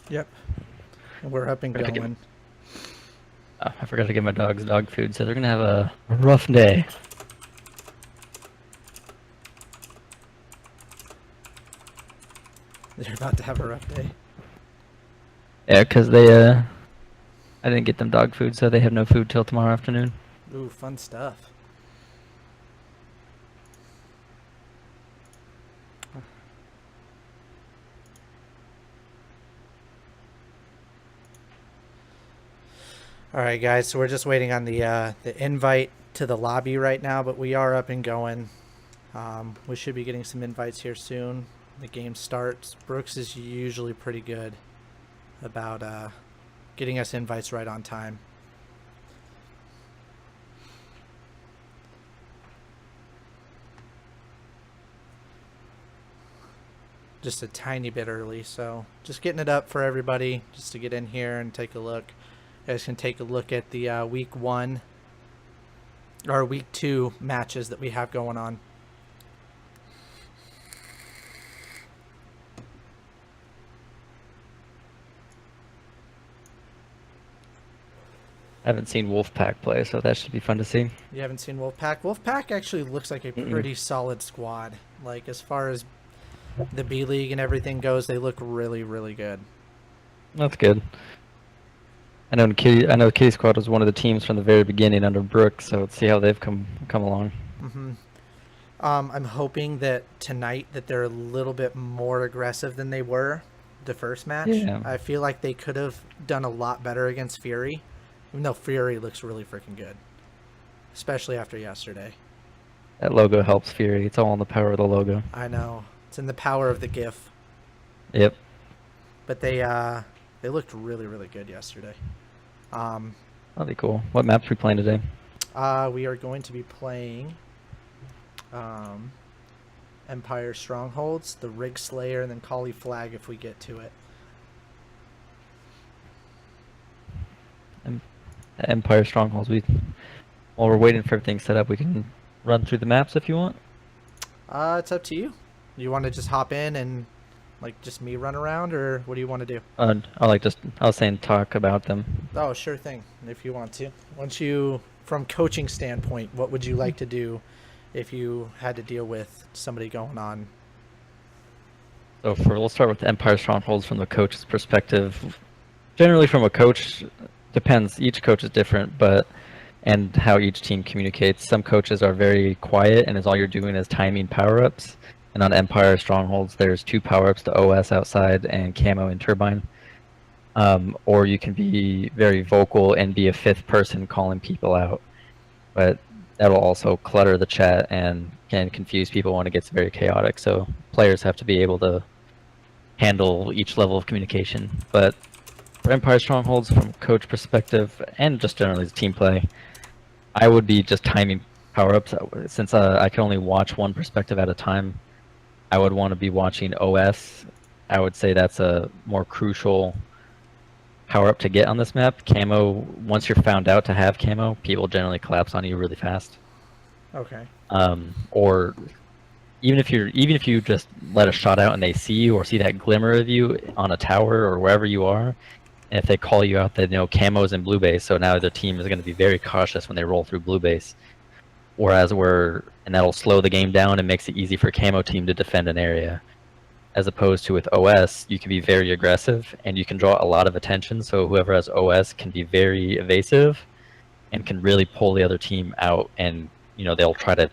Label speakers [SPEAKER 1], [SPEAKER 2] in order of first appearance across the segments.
[SPEAKER 1] Yep. And we're up and going.
[SPEAKER 2] I forgot to give my dogs dog food, so they're gonna have a rough day.
[SPEAKER 1] They're about to have a rough day.
[SPEAKER 2] Yeah, because I didn't get them dog food, so they have no food till tomorrow afternoon.
[SPEAKER 1] Ooh, fun stuff. All right, guys. So we're just waiting on the invite to the lobby right now, but we are up and going. We should be getting some invites here soon. The game starts. Brooks is usually pretty good about getting us invites right on time. Just a tiny bit early, so just getting it up for everybody just to get in here and take a look. You guys can take a look at the week 1 or week 2 matches that we have going on.
[SPEAKER 2] I haven't seen Wolfpack play, so that should be fun to see.
[SPEAKER 1] You haven't seen Wolfpack? Wolfpack actually looks like a pretty solid squad. Like, as far as the B League and everything goes, they look really, really good.
[SPEAKER 2] That's good. I know Kitty Squad was one of the teams from the very beginning under Brooks, so let's see how they've come along.
[SPEAKER 1] Mm-hmm. I'm hoping that tonight that they're a little bit more aggressive than they were the first match.
[SPEAKER 2] Yeah.
[SPEAKER 1] I feel like they could have done a lot better against Fury. Even though Fury looks really freaking good. Especially after yesterday.
[SPEAKER 2] That logo helps Fury. It's all in the power of the logo.
[SPEAKER 1] I know. It's in the power of the GIF.
[SPEAKER 2] Yep.
[SPEAKER 1] But they looked really, really good yesterday.
[SPEAKER 2] That'll be cool. What maps are we playing today?
[SPEAKER 1] We are going to be playing Empire Strongholds, the Rig Slayer, and then Kali Flag if we get to it.
[SPEAKER 2] Empire Strongholds. While we're waiting for everything set up, we can run through the maps if you want.
[SPEAKER 1] It's up to you. You want to just hop in and like just me run around, or what do you want to do?
[SPEAKER 2] I was saying talk about them.
[SPEAKER 1] Oh, sure thing. If you want to. Once you, from coaching standpoint, what would you like to do if you had to deal with somebody going on?
[SPEAKER 2] So we'll start with Empire Strongholds from the coach's perspective. Generally, from a coach, depends. Each coach is different, and how each team communicates. Some coaches are very quiet, and all you're doing is timing power-ups. And on Empire Strongholds, there's 2 power-ups, the OS outside and Camo and Turbine. Or you can be very vocal and be a 5th person calling people out. But that'll also clutter the chat and can confuse people when it gets very chaotic. So players have to be able to handle each level of communication. But for Empire Strongholds, from coach perspective, and just generally as team play, I would be just timing power-ups. Since I can only watch one perspective at a time, I would want to be watching OS. I would say that's a more crucial power-up to get on this map. Camo, once you're found out to have camo, people generally collapse on you really fast.
[SPEAKER 1] Okay.
[SPEAKER 2] Or even if you just let a shot out and they see you or see that glimmer of you on a tower or wherever you are, and if they call you out, they know camo's in blue base, so now the team is going to be very cautious when they roll through blue base. And that'll slow the game down and makes it easy for camo team to defend an area. As opposed to with OS, you can be very aggressive and you can draw a lot of attention, so whoever has OS can be very evasive and can really pull the other team out, and they'll try to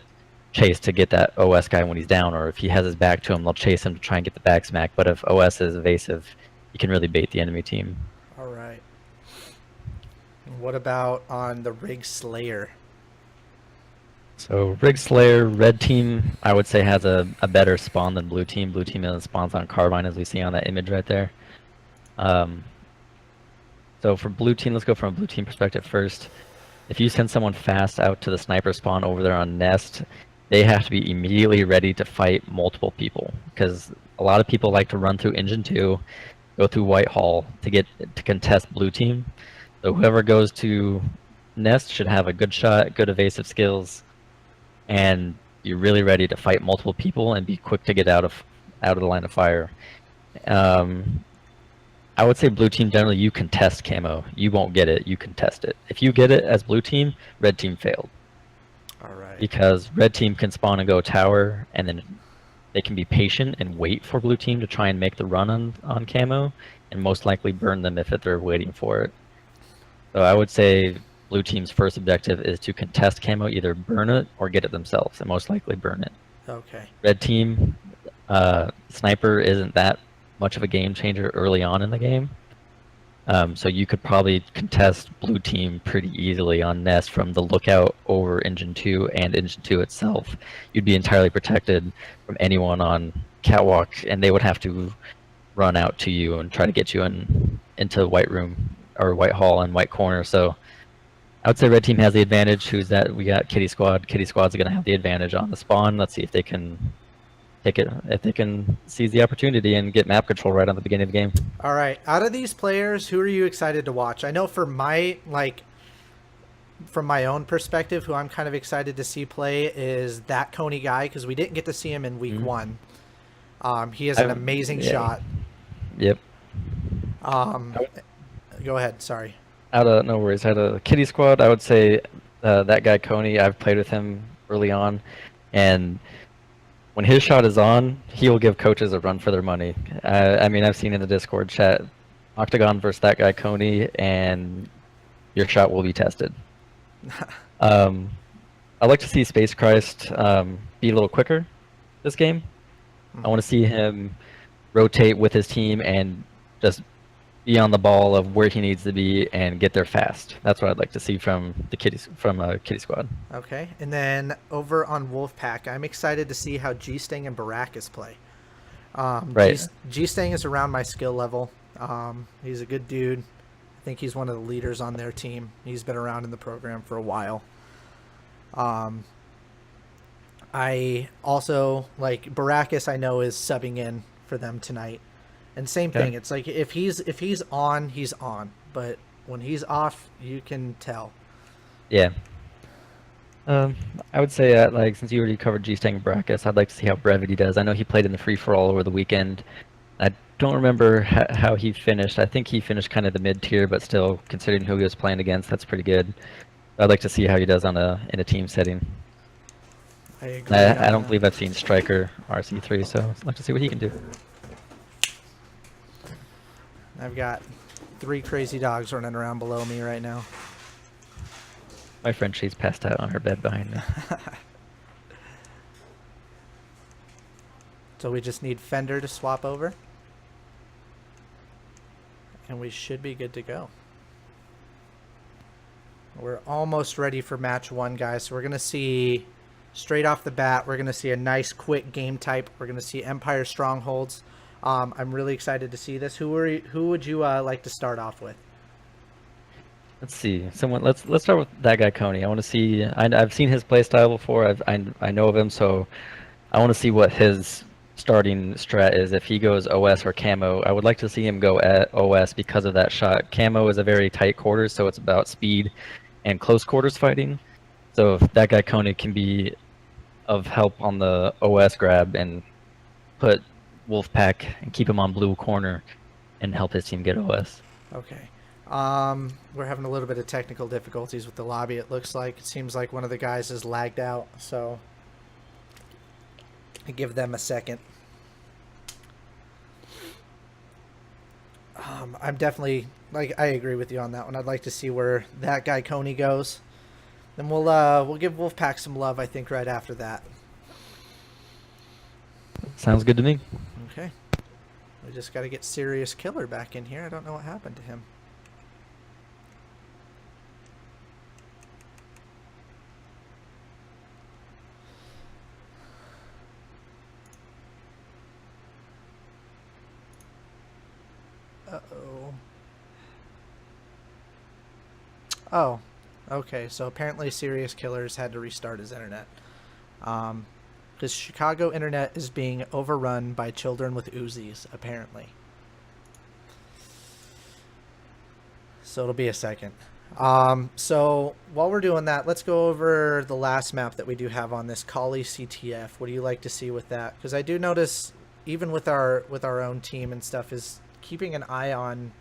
[SPEAKER 2] chase to get that OS guy when he's down, or if he has his back to him, they'll chase him to try and get the back smack. But if OS is evasive, you can really bait the enemy team.
[SPEAKER 1] All right. What about on the Rig Slayer?
[SPEAKER 2] So Rig Slayer, red team, I would say has a better spawn than blue team. Blue team spawns on Carbine, as we see on that image right there. So for blue team, let's go from a blue team perspective first. If you send someone fast out to the sniper spawn over there on Nest, they have to be immediately ready to fight multiple people, because a lot of people like to run through Engine 2, go through Whitehall to contest blue team. So whoever goes to Nest should have a good shot, good evasive skills, and you're really ready to fight multiple people and be quick to get out of the line of fire. I would say blue team generally you contest camo. You won't get it, you contest it. If you get it as blue team, red team failed.
[SPEAKER 1] All right.
[SPEAKER 2] Because red team can spawn and go tower, and then they can be patient and wait for blue team to try and make the run on camo, and most likely burn them if they're waiting for it. So I would say blue team's first objective is to contest camo, either burn it or get it themselves, and most likely burn it.
[SPEAKER 1] Okay.
[SPEAKER 2] Red team, sniper isn't that much of a game changer early on in the game. So you could probably contest blue team pretty easily on nest from the lookout over engine 2 and engine 2 itself. You'd be entirely protected from anyone on catwalk, and they would have to run out to you and try to get you into white room or white hall and white corner. So I would say red team has the advantage. Who's that? We got Kitty Squad. Kitty Squad's going to have the advantage on the spawn. Let's see if they can take it, if they can seize the opportunity and get map control right on the beginning of the game.
[SPEAKER 1] All right. Out of these players, who are you excited to watch? I know for my from my own perspective, who I'm kind of excited to see play is that Coney guy, because we didn't get to see him in week 1. He has an amazing shot.
[SPEAKER 2] Yep.
[SPEAKER 1] Go ahead. Sorry.
[SPEAKER 2] No worries. Out of Kitty Squad, I would say that guy Coney. I've played with him early on, and when his shot is on, he will give coaches a run for their money. I mean, I've seen in the Discord chat, Octagon versus that guy Coney, and your shot will be tested. I'd like to see Space Christ be a little quicker this game. I want to see him rotate with his team and just be on the ball of where he needs to be and get there fast. That's what I'd like to see from the Kitty Squad.
[SPEAKER 1] Okay, and then over on Wolfpack, I'm excited to see how G-Stang and Baracus play.
[SPEAKER 2] Right.
[SPEAKER 1] G-Stang is around my skill level. He's a good dude. I think he's one of the leaders on their team. He's been around in the program for a while. I also like Baracus. I know is subbing in for them tonight. And same thing. It's like if he's on, he's on. But when he's off, you can tell.
[SPEAKER 2] Yeah. I would say like since you already covered G-Stang and Brackus, I'd like to see how Brevity does. I know he played in the free for all over the weekend. I don't remember how he finished. I think he finished kind of the mid tier, but still, considering who he was playing against, that's pretty good. I'd like to see how he does in a team setting.
[SPEAKER 1] I agree.
[SPEAKER 2] I don't believe I've seen Striker RC3, so I'd like to see what he can do.
[SPEAKER 1] I've got 3 crazy dogs running around below me right now.
[SPEAKER 2] My friend, she's passed out on her bed behind me.
[SPEAKER 1] So we just need Fender to swap over. And we should be good to go. We're almost ready for match 1, guys. So we're going to see, straight off the bat, we're going to see a nice quick game type. We're going to see Empire Strongholds. I'm really excited to see this. Who would you like to start off with?
[SPEAKER 2] Let's see. Let's start with that guy Coney. I want to see. I've seen his play style before. I know of him, so I want to see what his starting strat is. If he goes OS or camo, I would like to see him go at OS because of that shot. Camo is a very tight quarters, so it's about speed and close quarters fighting. So if that guy Coney can be of help on the OS grab and put Wolfpack and keep him on blue corner and help his team get OS.
[SPEAKER 1] Okay. We're having a little bit of technical difficulties with the lobby, it looks like. It seems like one of the guys is lagged out, so I give them a second. I'm definitely, I agree with you on that one. I'd like to see where that guy Coney goes. Then we'll give Wolfpack some love, I think, right after that.
[SPEAKER 2] Sounds good to me.
[SPEAKER 1] Okay. We just got to get Serious Killer back in here. I don't know what happened to him. Uh-oh. Oh. Okay, so apparently Serious Killer's had to restart his internet. Because Chicago internet is being overrun by children with Uzis, apparently. So it'll be a second. So while we're doing that, let's go over the last map that we do have on this, Kali CTF. What do you like to see with that? Because I do notice, even with our own team and stuff, is keeping an eye on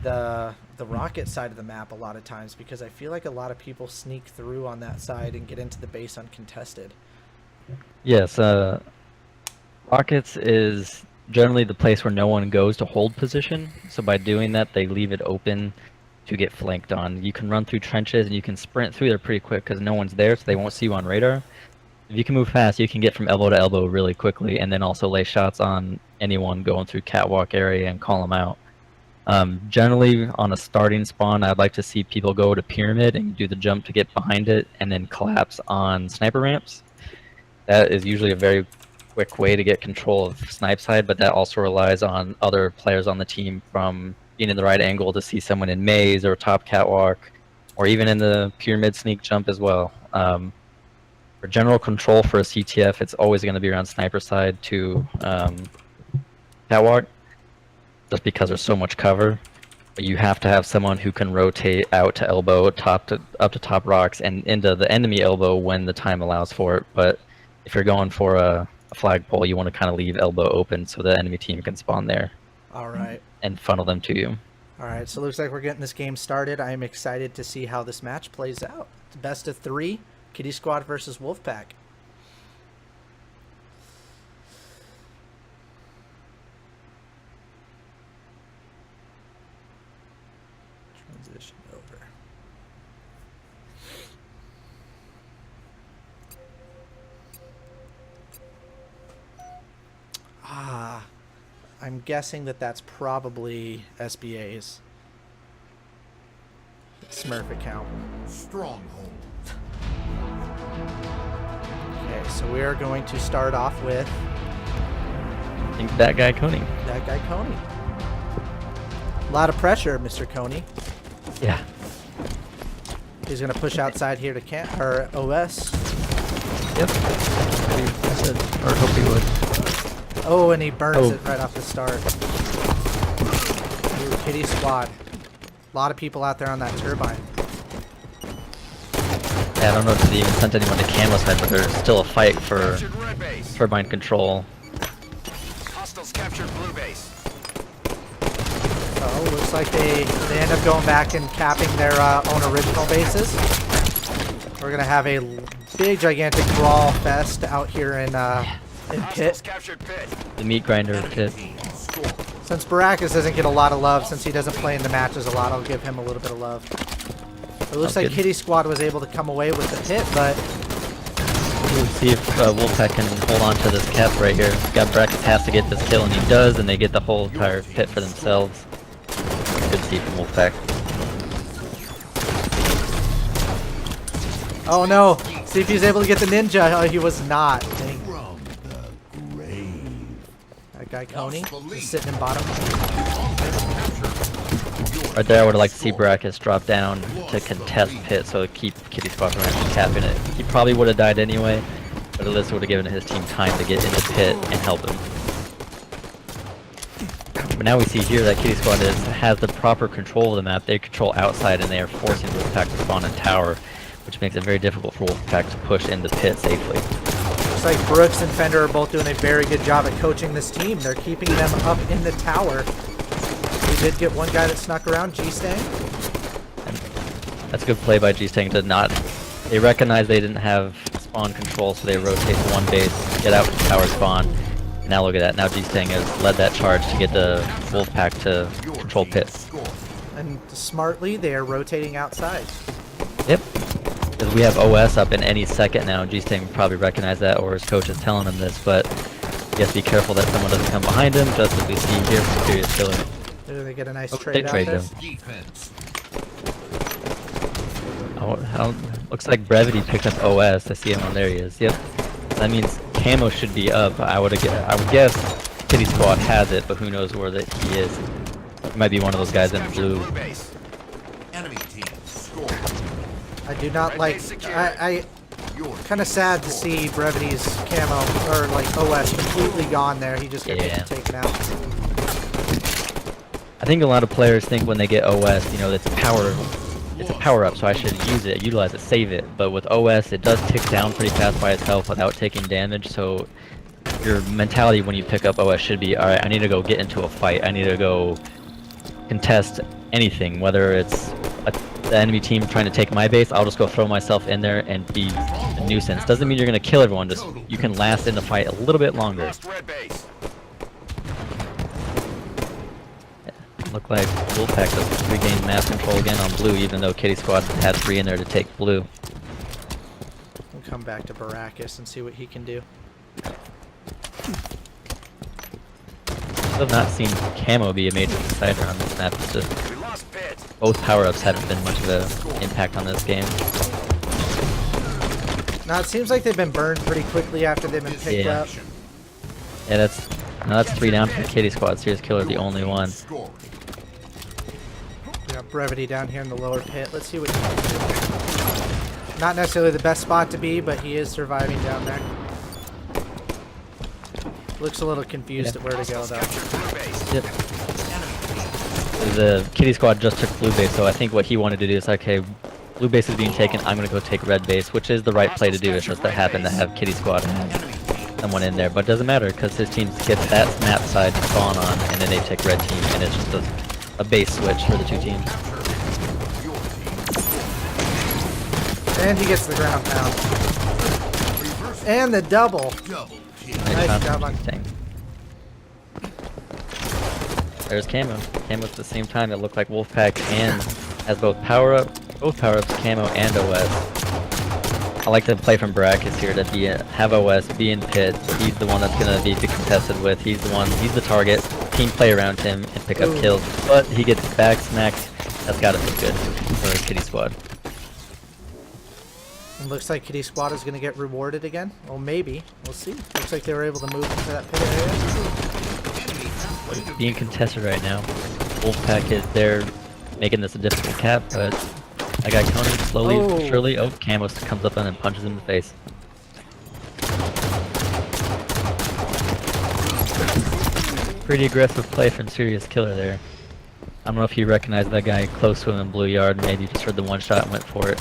[SPEAKER 1] the rocket side of the map a lot of times, because I feel like a lot of people sneak through on that side and get into the base uncontested.
[SPEAKER 2] Yes, rockets is generally the place where no one goes to hold position. So by doing that, they leave it open to get flanked on. You can run through trenches and you can sprint through there pretty quick because no one's there, so they won't see you on radar. If you can move fast, you can get from elbow to elbow really quickly, and then also lay shots on anyone going through catwalk area and call them out. Generally, on a starting spawn, I'd like to see people go to pyramid and do the jump to get behind it, and then collapse on sniper ramps. That is usually a very quick way to get control of snipe side, but that also relies on other players on the team from being in the right angle to see someone in maze or top catwalk, or even in the pyramid sneak jump as well. For general control for a CTF, it's always going to be around sniper side to catwalk, just because there's so much cover. But you have to have someone who can rotate out to elbow, up to top rocks, and into the enemy elbow when the time allows for it. But if you're going for a flagpole, you want to kind of leave elbow open so the enemy team can spawn there.
[SPEAKER 1] All right.
[SPEAKER 2] And funnel them to you.
[SPEAKER 1] All right, so it looks like we're getting this game started. I am excited to see how this match plays out. It's best of 3, Kitty Squad versus Wolfpack. Transition over. I'm guessing that that's probably SBA's Smurf account.
[SPEAKER 3] Stronghold.
[SPEAKER 1] Okay, so we are going to start off with
[SPEAKER 2] I think that guy Coney.
[SPEAKER 1] that guy Coney. A lot of pressure, Mr. Coney.
[SPEAKER 2] Yeah.
[SPEAKER 1] He's going to push outside here to or OS.
[SPEAKER 2] Yep. I said, or hope he would.
[SPEAKER 1] Oh, and he burns
[SPEAKER 2] Oh.
[SPEAKER 1] it right off the start. Ooh, Kitty Squad. A lot of people out there on that turbine.
[SPEAKER 2] Yeah, I don't know if they even sent anyone to camo side, but there's still a fight for
[SPEAKER 3] Captured red base.
[SPEAKER 2] turbine control.
[SPEAKER 3] Hostiles captured blue base.
[SPEAKER 1] Oh, looks like they end up going back and capping their own original bases. We're going to have a big, gigantic brawl fest out here in
[SPEAKER 3] Hostiles
[SPEAKER 1] Pit.
[SPEAKER 3] captured pit.
[SPEAKER 2] The meat grinder pit.
[SPEAKER 1] Since Baracus doesn't get a lot of love, since he doesn't play in the matches a lot, I'll give him a little bit of love. It looks
[SPEAKER 2] Sounds
[SPEAKER 1] like
[SPEAKER 2] good.
[SPEAKER 1] Kitty Squad was able to come away with the pit, but
[SPEAKER 2] We'll see if Wolfpack can hold on to this cap right here. Got Brackets has to get this kill, and he does, and they get the whole entire pit for themselves. Good see from Wolfpack.
[SPEAKER 1] oh no! See if he's able to get the ninja. Oh, he was not. Dang.
[SPEAKER 3] From the grave.
[SPEAKER 1] That guy Coney just sitting in bottom.
[SPEAKER 2] Right there, I would like to see Brackets drop down to contest pit, so keep Kitty Squad from actually capping it. He probably would have died anyway, but at least would have given his team time to get into pit and help him. But now we see here that Kitty Squad has the proper control of the map. They control outside, and they are forcing Wolfpack to spawn in tower, which makes it very difficult for Wolfpack to push into pit safely.
[SPEAKER 1] Looks like Brooks and Fender are both doing a very good job at coaching this team. They're keeping them up in the tower. We did get one guy that snuck around, G-Stang.
[SPEAKER 2] That's a good play by G-Stang to not... They recognize they didn't have spawn control, so they rotate to one base, get out to tower spawn. Now look at that. Now G-Stang has led that charge to get the Wolfpack to control pit.
[SPEAKER 1] And smartly, they are rotating outside.
[SPEAKER 2] Yep. Because we have OS up in any second now. G-Stang probably recognized that, or his coach is telling him this, but he has to be careful that someone doesn't come behind him, just as we see here from Serious Killer.
[SPEAKER 1] There they get a nice
[SPEAKER 2] Oh,
[SPEAKER 1] trade
[SPEAKER 2] they
[SPEAKER 1] out
[SPEAKER 2] trade
[SPEAKER 1] there.
[SPEAKER 2] them.
[SPEAKER 3] Defense.
[SPEAKER 2] Oh, looks like Brevity picked up OS. I see him on there. He is. Yep. That means camo should be up. I would guess Kitty Squad has it, but who knows where that he is. He might be one of those guys in blue.
[SPEAKER 3] Blue base. Enemy team score.
[SPEAKER 1] I do not
[SPEAKER 3] Red
[SPEAKER 1] like...
[SPEAKER 3] base secured.
[SPEAKER 1] I
[SPEAKER 3] Your
[SPEAKER 1] kind of sad to see Brevity's camo, or like OS, completely gone there. He just got
[SPEAKER 2] Yeah.
[SPEAKER 1] taken out.
[SPEAKER 2] I think a lot of players think when they get OS, you know, it's a power up, so I should use it, utilize it, save it. But with OS, it does tick down pretty fast by itself without taking damage, so your mentality when you pick up OS should be, all right, I need to go get into a fight. I need to go contest anything, whether it's the enemy team trying to take my base. I'll just go throw myself in there and be a nuisance. Doesn't mean you're gonna kill everyone. Just you can last in the fight a little bit longer.
[SPEAKER 3] Lost red base.
[SPEAKER 2] Look like Wolfpack does regain mass control again on blue, even though Kitty Squad had 3 in there to take blue.
[SPEAKER 1] We'll come back to Baracus and see what he can do.
[SPEAKER 2] I've not seen Camo be a major decider on this map. It's just
[SPEAKER 3] We lost pit.
[SPEAKER 2] both power-ups haven't been much of an impact on this game.
[SPEAKER 1] Now it seems like they've been burned pretty quickly after they've been picked
[SPEAKER 2] Yeah.
[SPEAKER 1] up.
[SPEAKER 2] Yeah, that's 3 down for the Kitty Squad. Serious Killer, the only one.
[SPEAKER 3] Score.
[SPEAKER 1] We got Brevity down here in the lower pit. Let's see what he can do. Not necessarily the best spot to be, but he is surviving down there. Looks a little confused
[SPEAKER 2] Yeah.
[SPEAKER 1] at where to go
[SPEAKER 3] Hostiles
[SPEAKER 1] though.
[SPEAKER 3] captured blue base.
[SPEAKER 2] Yep.
[SPEAKER 3] Enemy team.
[SPEAKER 2] The Kitty Squad just took blue base, so I think what he wanted to do is, okay, blue base is being taken, I'm gonna go take red base, which is the right play to do. It's just that happened to have Kitty Squad and
[SPEAKER 3] Enemy team.
[SPEAKER 2] someone in there, but it doesn't matter because his team gets that map side spawn on, and then they take red team, and it's just a base switch for the 2 teams.
[SPEAKER 3] Your team. Score.
[SPEAKER 1] And he gets the ground pound.
[SPEAKER 3] Reverse.
[SPEAKER 1] And the double.
[SPEAKER 3] Double kill.
[SPEAKER 1] Nice
[SPEAKER 2] shot
[SPEAKER 1] job
[SPEAKER 2] from
[SPEAKER 1] on-
[SPEAKER 2] Tank. There's Camo. Camo at the same time. It looked like Wolfpack and has both power-ups, Camo and OS. I like the play from Baracus here to have OS, be in pit. He's the one that's gonna be contested with. He's the target. Team play around him and pick up
[SPEAKER 1] Ooh.
[SPEAKER 2] kills. But he gets back smacked. That's gotta be good for the Kitty Squad.
[SPEAKER 1] It looks like Kitty Squad is going to get rewarded again. Well, maybe. We'll see. Looks like they were able to move into that pit area.
[SPEAKER 3] Enemy halfway to
[SPEAKER 2] Being contested right now. Wolfpack is there making this a difficult cap, but I got Coney slowly,
[SPEAKER 1] Oh.
[SPEAKER 2] surely. Oh, Camo comes up and punches him in the face. Pretty aggressive play from Serious Killer there. I don't know if he recognized that guy close to him in blue yard, maybe just heard the one shot and went for it.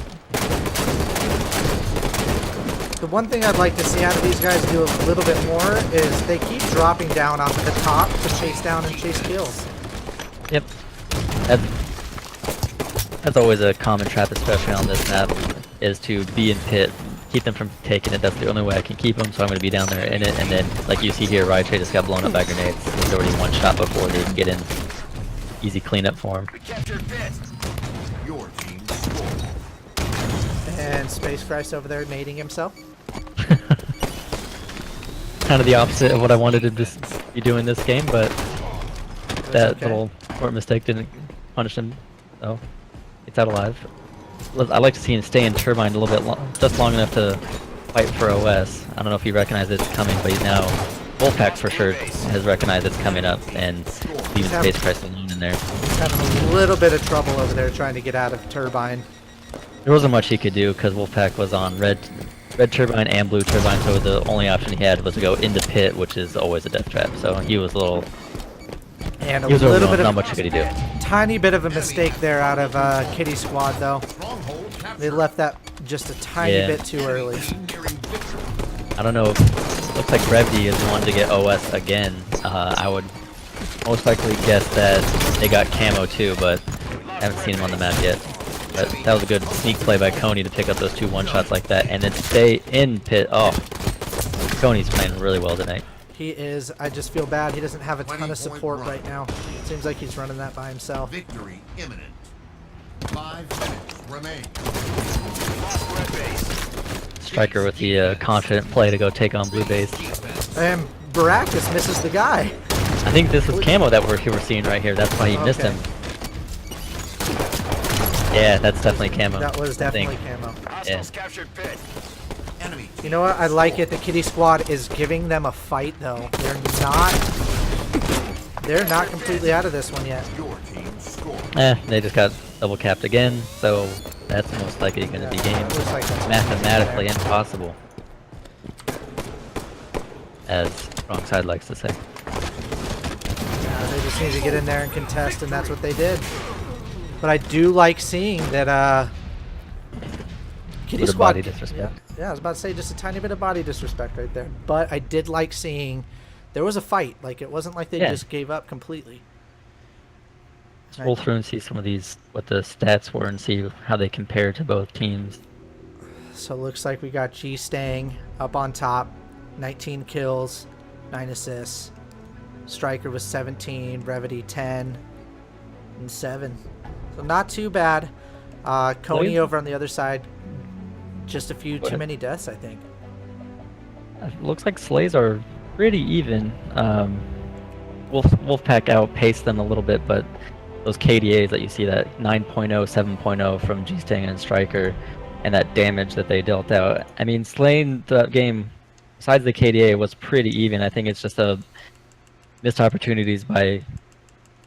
[SPEAKER 1] The one thing I'd like to see out of these guys do a little bit more is they keep dropping down onto the top to chase down and chase kills.
[SPEAKER 2] Yep. That's always a common trap, especially on this map, is to be in pit, keep them from taking it. That's the only way I can keep them, so I'm going to be down there in it. And then, like you see here, Ricochet just got blown up by grenades. He's already one shot before they can get in. Easy cleanup for him.
[SPEAKER 3] We captured pit. Your team scored.
[SPEAKER 1] And Space Christ over there mating himself.
[SPEAKER 2] Kind of the opposite of what I wanted to just be doing this game, but that
[SPEAKER 1] okay.
[SPEAKER 2] little court mistake didn't punish him. So, it's out alive. I'd like to see him stay in Turbine a little bit just long enough to fight for OS. I don't know if he recognized it's coming, but he's now Wolfpack for sure has recognized it's coming up, and leaving
[SPEAKER 1] Have-
[SPEAKER 2] Space Christ alone in there.
[SPEAKER 1] He's having a little bit of trouble over there trying to get out of Turbine.
[SPEAKER 2] There wasn't much he could do because Wolfpack was on red Turbine and blue Turbine, so the only option he had was to go into pit, which is always a death trap. So he was a little,
[SPEAKER 1] And a
[SPEAKER 2] he was
[SPEAKER 1] little
[SPEAKER 2] overwhelmed.
[SPEAKER 1] bit
[SPEAKER 2] Not
[SPEAKER 1] of
[SPEAKER 2] much could he do.
[SPEAKER 1] tiny bit of a mistake there out of Kitty Squad though.
[SPEAKER 3] Stronghold captured.
[SPEAKER 1] They left that just a tiny
[SPEAKER 2] Yeah.
[SPEAKER 1] bit too early.
[SPEAKER 3] Nearing victory.
[SPEAKER 2] I don't know. Looks like Brevity is the one to get OS again. I would most likely guess that they got Camo too, but I haven't seen him on the map yet. But that was a good sneak play by Coney to pick up those 2 one-shots like that and then stay in pit. Oh, Coney's playing really well tonight.
[SPEAKER 1] He is. I just feel bad. He doesn't have a ton of
[SPEAKER 3] 20-point
[SPEAKER 1] support
[SPEAKER 3] run.
[SPEAKER 1] right now. Seems like he's running that by himself.
[SPEAKER 3] Victory imminent. 5 minutes remain.
[SPEAKER 4] Lost red base.
[SPEAKER 2] Striker with the confident play to go take on blue base.
[SPEAKER 1] And Baracus misses the guy.
[SPEAKER 2] I think this is Camo that we're seeing right here. That's why he missed
[SPEAKER 1] Okay.
[SPEAKER 2] him. Yeah, that's definitely Camo.
[SPEAKER 1] That was
[SPEAKER 2] I think.
[SPEAKER 1] definitely Camo.
[SPEAKER 4] Hostiles captured pit.
[SPEAKER 3] Enemy
[SPEAKER 1] You know what? I like it. The Kitty Squad is giving them a fight, though. They're not completely out of this one yet.
[SPEAKER 3] your team scored.
[SPEAKER 2] They just got double capped again, so that's most likely going to be game.
[SPEAKER 1] Looks like that's
[SPEAKER 2] Mathematically
[SPEAKER 1] there.
[SPEAKER 2] impossible, as Wrong Side likes to say.
[SPEAKER 1] Yeah, they just need to get in there and contest, and that's what they did. But I do like seeing that Kitty
[SPEAKER 2] Bit of
[SPEAKER 1] Squad.
[SPEAKER 2] body disrespect.
[SPEAKER 1] Yeah, I was about to say just a tiny bit of body disrespect right there. But I did like seeing there was a fight. Like, it wasn't like they
[SPEAKER 2] Yeah.
[SPEAKER 1] just gave up completely.
[SPEAKER 2] Scroll through and see some of these, what the stats were, and see how they compare to both teams.
[SPEAKER 1] So it looks like we got G Stang up on top, 19 kills, 9 assists. Striker was 17, Brevity 10, and 7. So not too bad. Coney
[SPEAKER 2] Slade?
[SPEAKER 1] over on the other side, just a few
[SPEAKER 2] Go
[SPEAKER 1] too
[SPEAKER 2] ahead.
[SPEAKER 1] many deaths, I think.
[SPEAKER 2] It looks like slays are pretty even. Wolfpack outpaced them a little bit, but those KDAs that you see, that 9.0, 7.0 from G-Stang and Striker, and that damage that they dealt out. I mean, slaying the game, besides the KDA, was pretty even. I think it's just a missed opportunities by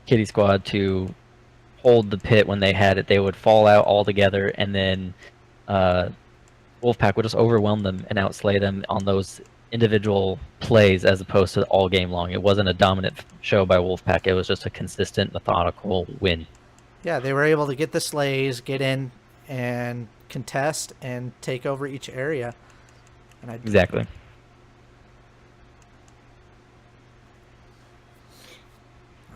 [SPEAKER 2] Kitty Squad to hold the pit when they had it. They would fall out altogether, and then Wolfpack would just overwhelm them and outslay them on those individual plays as opposed to all game long. It wasn't a dominant show by Wolfpack. It was just a consistent, methodical win.
[SPEAKER 1] Yeah, they were able to get the slays, get in and contest and take over each area. And
[SPEAKER 2] Exactly.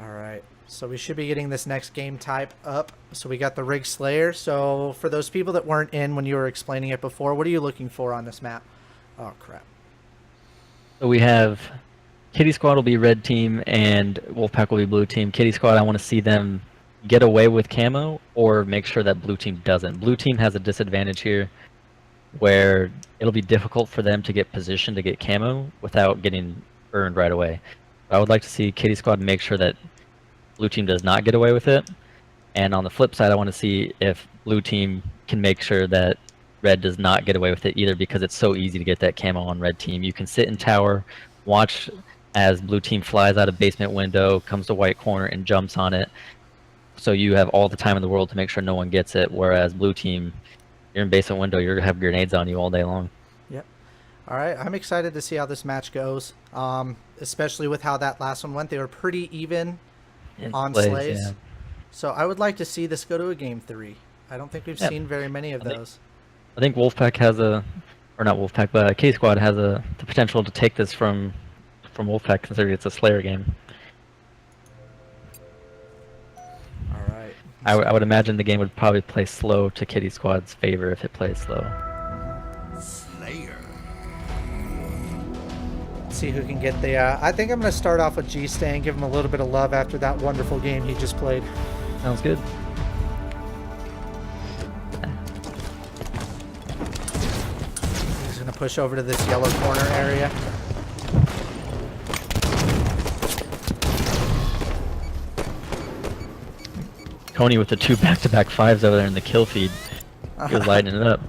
[SPEAKER 1] All right. So we should be getting this next game type up. So we got the Rig Slayer. So for those people that weren't in when you were explaining it before, what are you looking for on this map? Oh, crap.
[SPEAKER 2] So we have Kitty Squad will be red team and Wolfpack will be blue team. Kitty Squad, I want to see them get away with camo or make sure that blue team doesn't. Blue team has a disadvantage here where it'll be difficult for them to get positioned to get camo without getting burned right away. I would like to see Kitty Squad make sure that blue team does not get away with it. And on the flip side, I want to see if blue team can make sure that red does not get away with it either, because it's so easy to get that camo on red team. You can sit in tower, watch as blue team flies out of basement window, comes to white corner, and jumps on it. So you have all the time in the world to make sure no one gets it, whereas blue team, you're in basement window, you're going to have grenades on you all day long.
[SPEAKER 1] Yep. All right. I'm excited to see how this match goes, especially with how that last one went. They were pretty even on slays.
[SPEAKER 2] Yeah.
[SPEAKER 1] So I would like to see this go to a game 3. I don't think we've seen very many of those.
[SPEAKER 2] I think Wolfpack has or not Wolfpack, but K Squad has the potential to take this from Wolfpack, considering it's a Slayer game.
[SPEAKER 1] All right.
[SPEAKER 2] I would imagine the game would probably play slow to Kitty Squad's favor if it plays slow.
[SPEAKER 3] Slayer.
[SPEAKER 1] Let's see who can get the... I think I'm going to start off with G-Stang, give him a little bit of love after that wonderful game he just played.
[SPEAKER 2] Sounds good.
[SPEAKER 1] He's going to push over to this yellow corner area.
[SPEAKER 2] Coney with the 2 back-to-back 5s over there in the kill feed. He was lighting it up.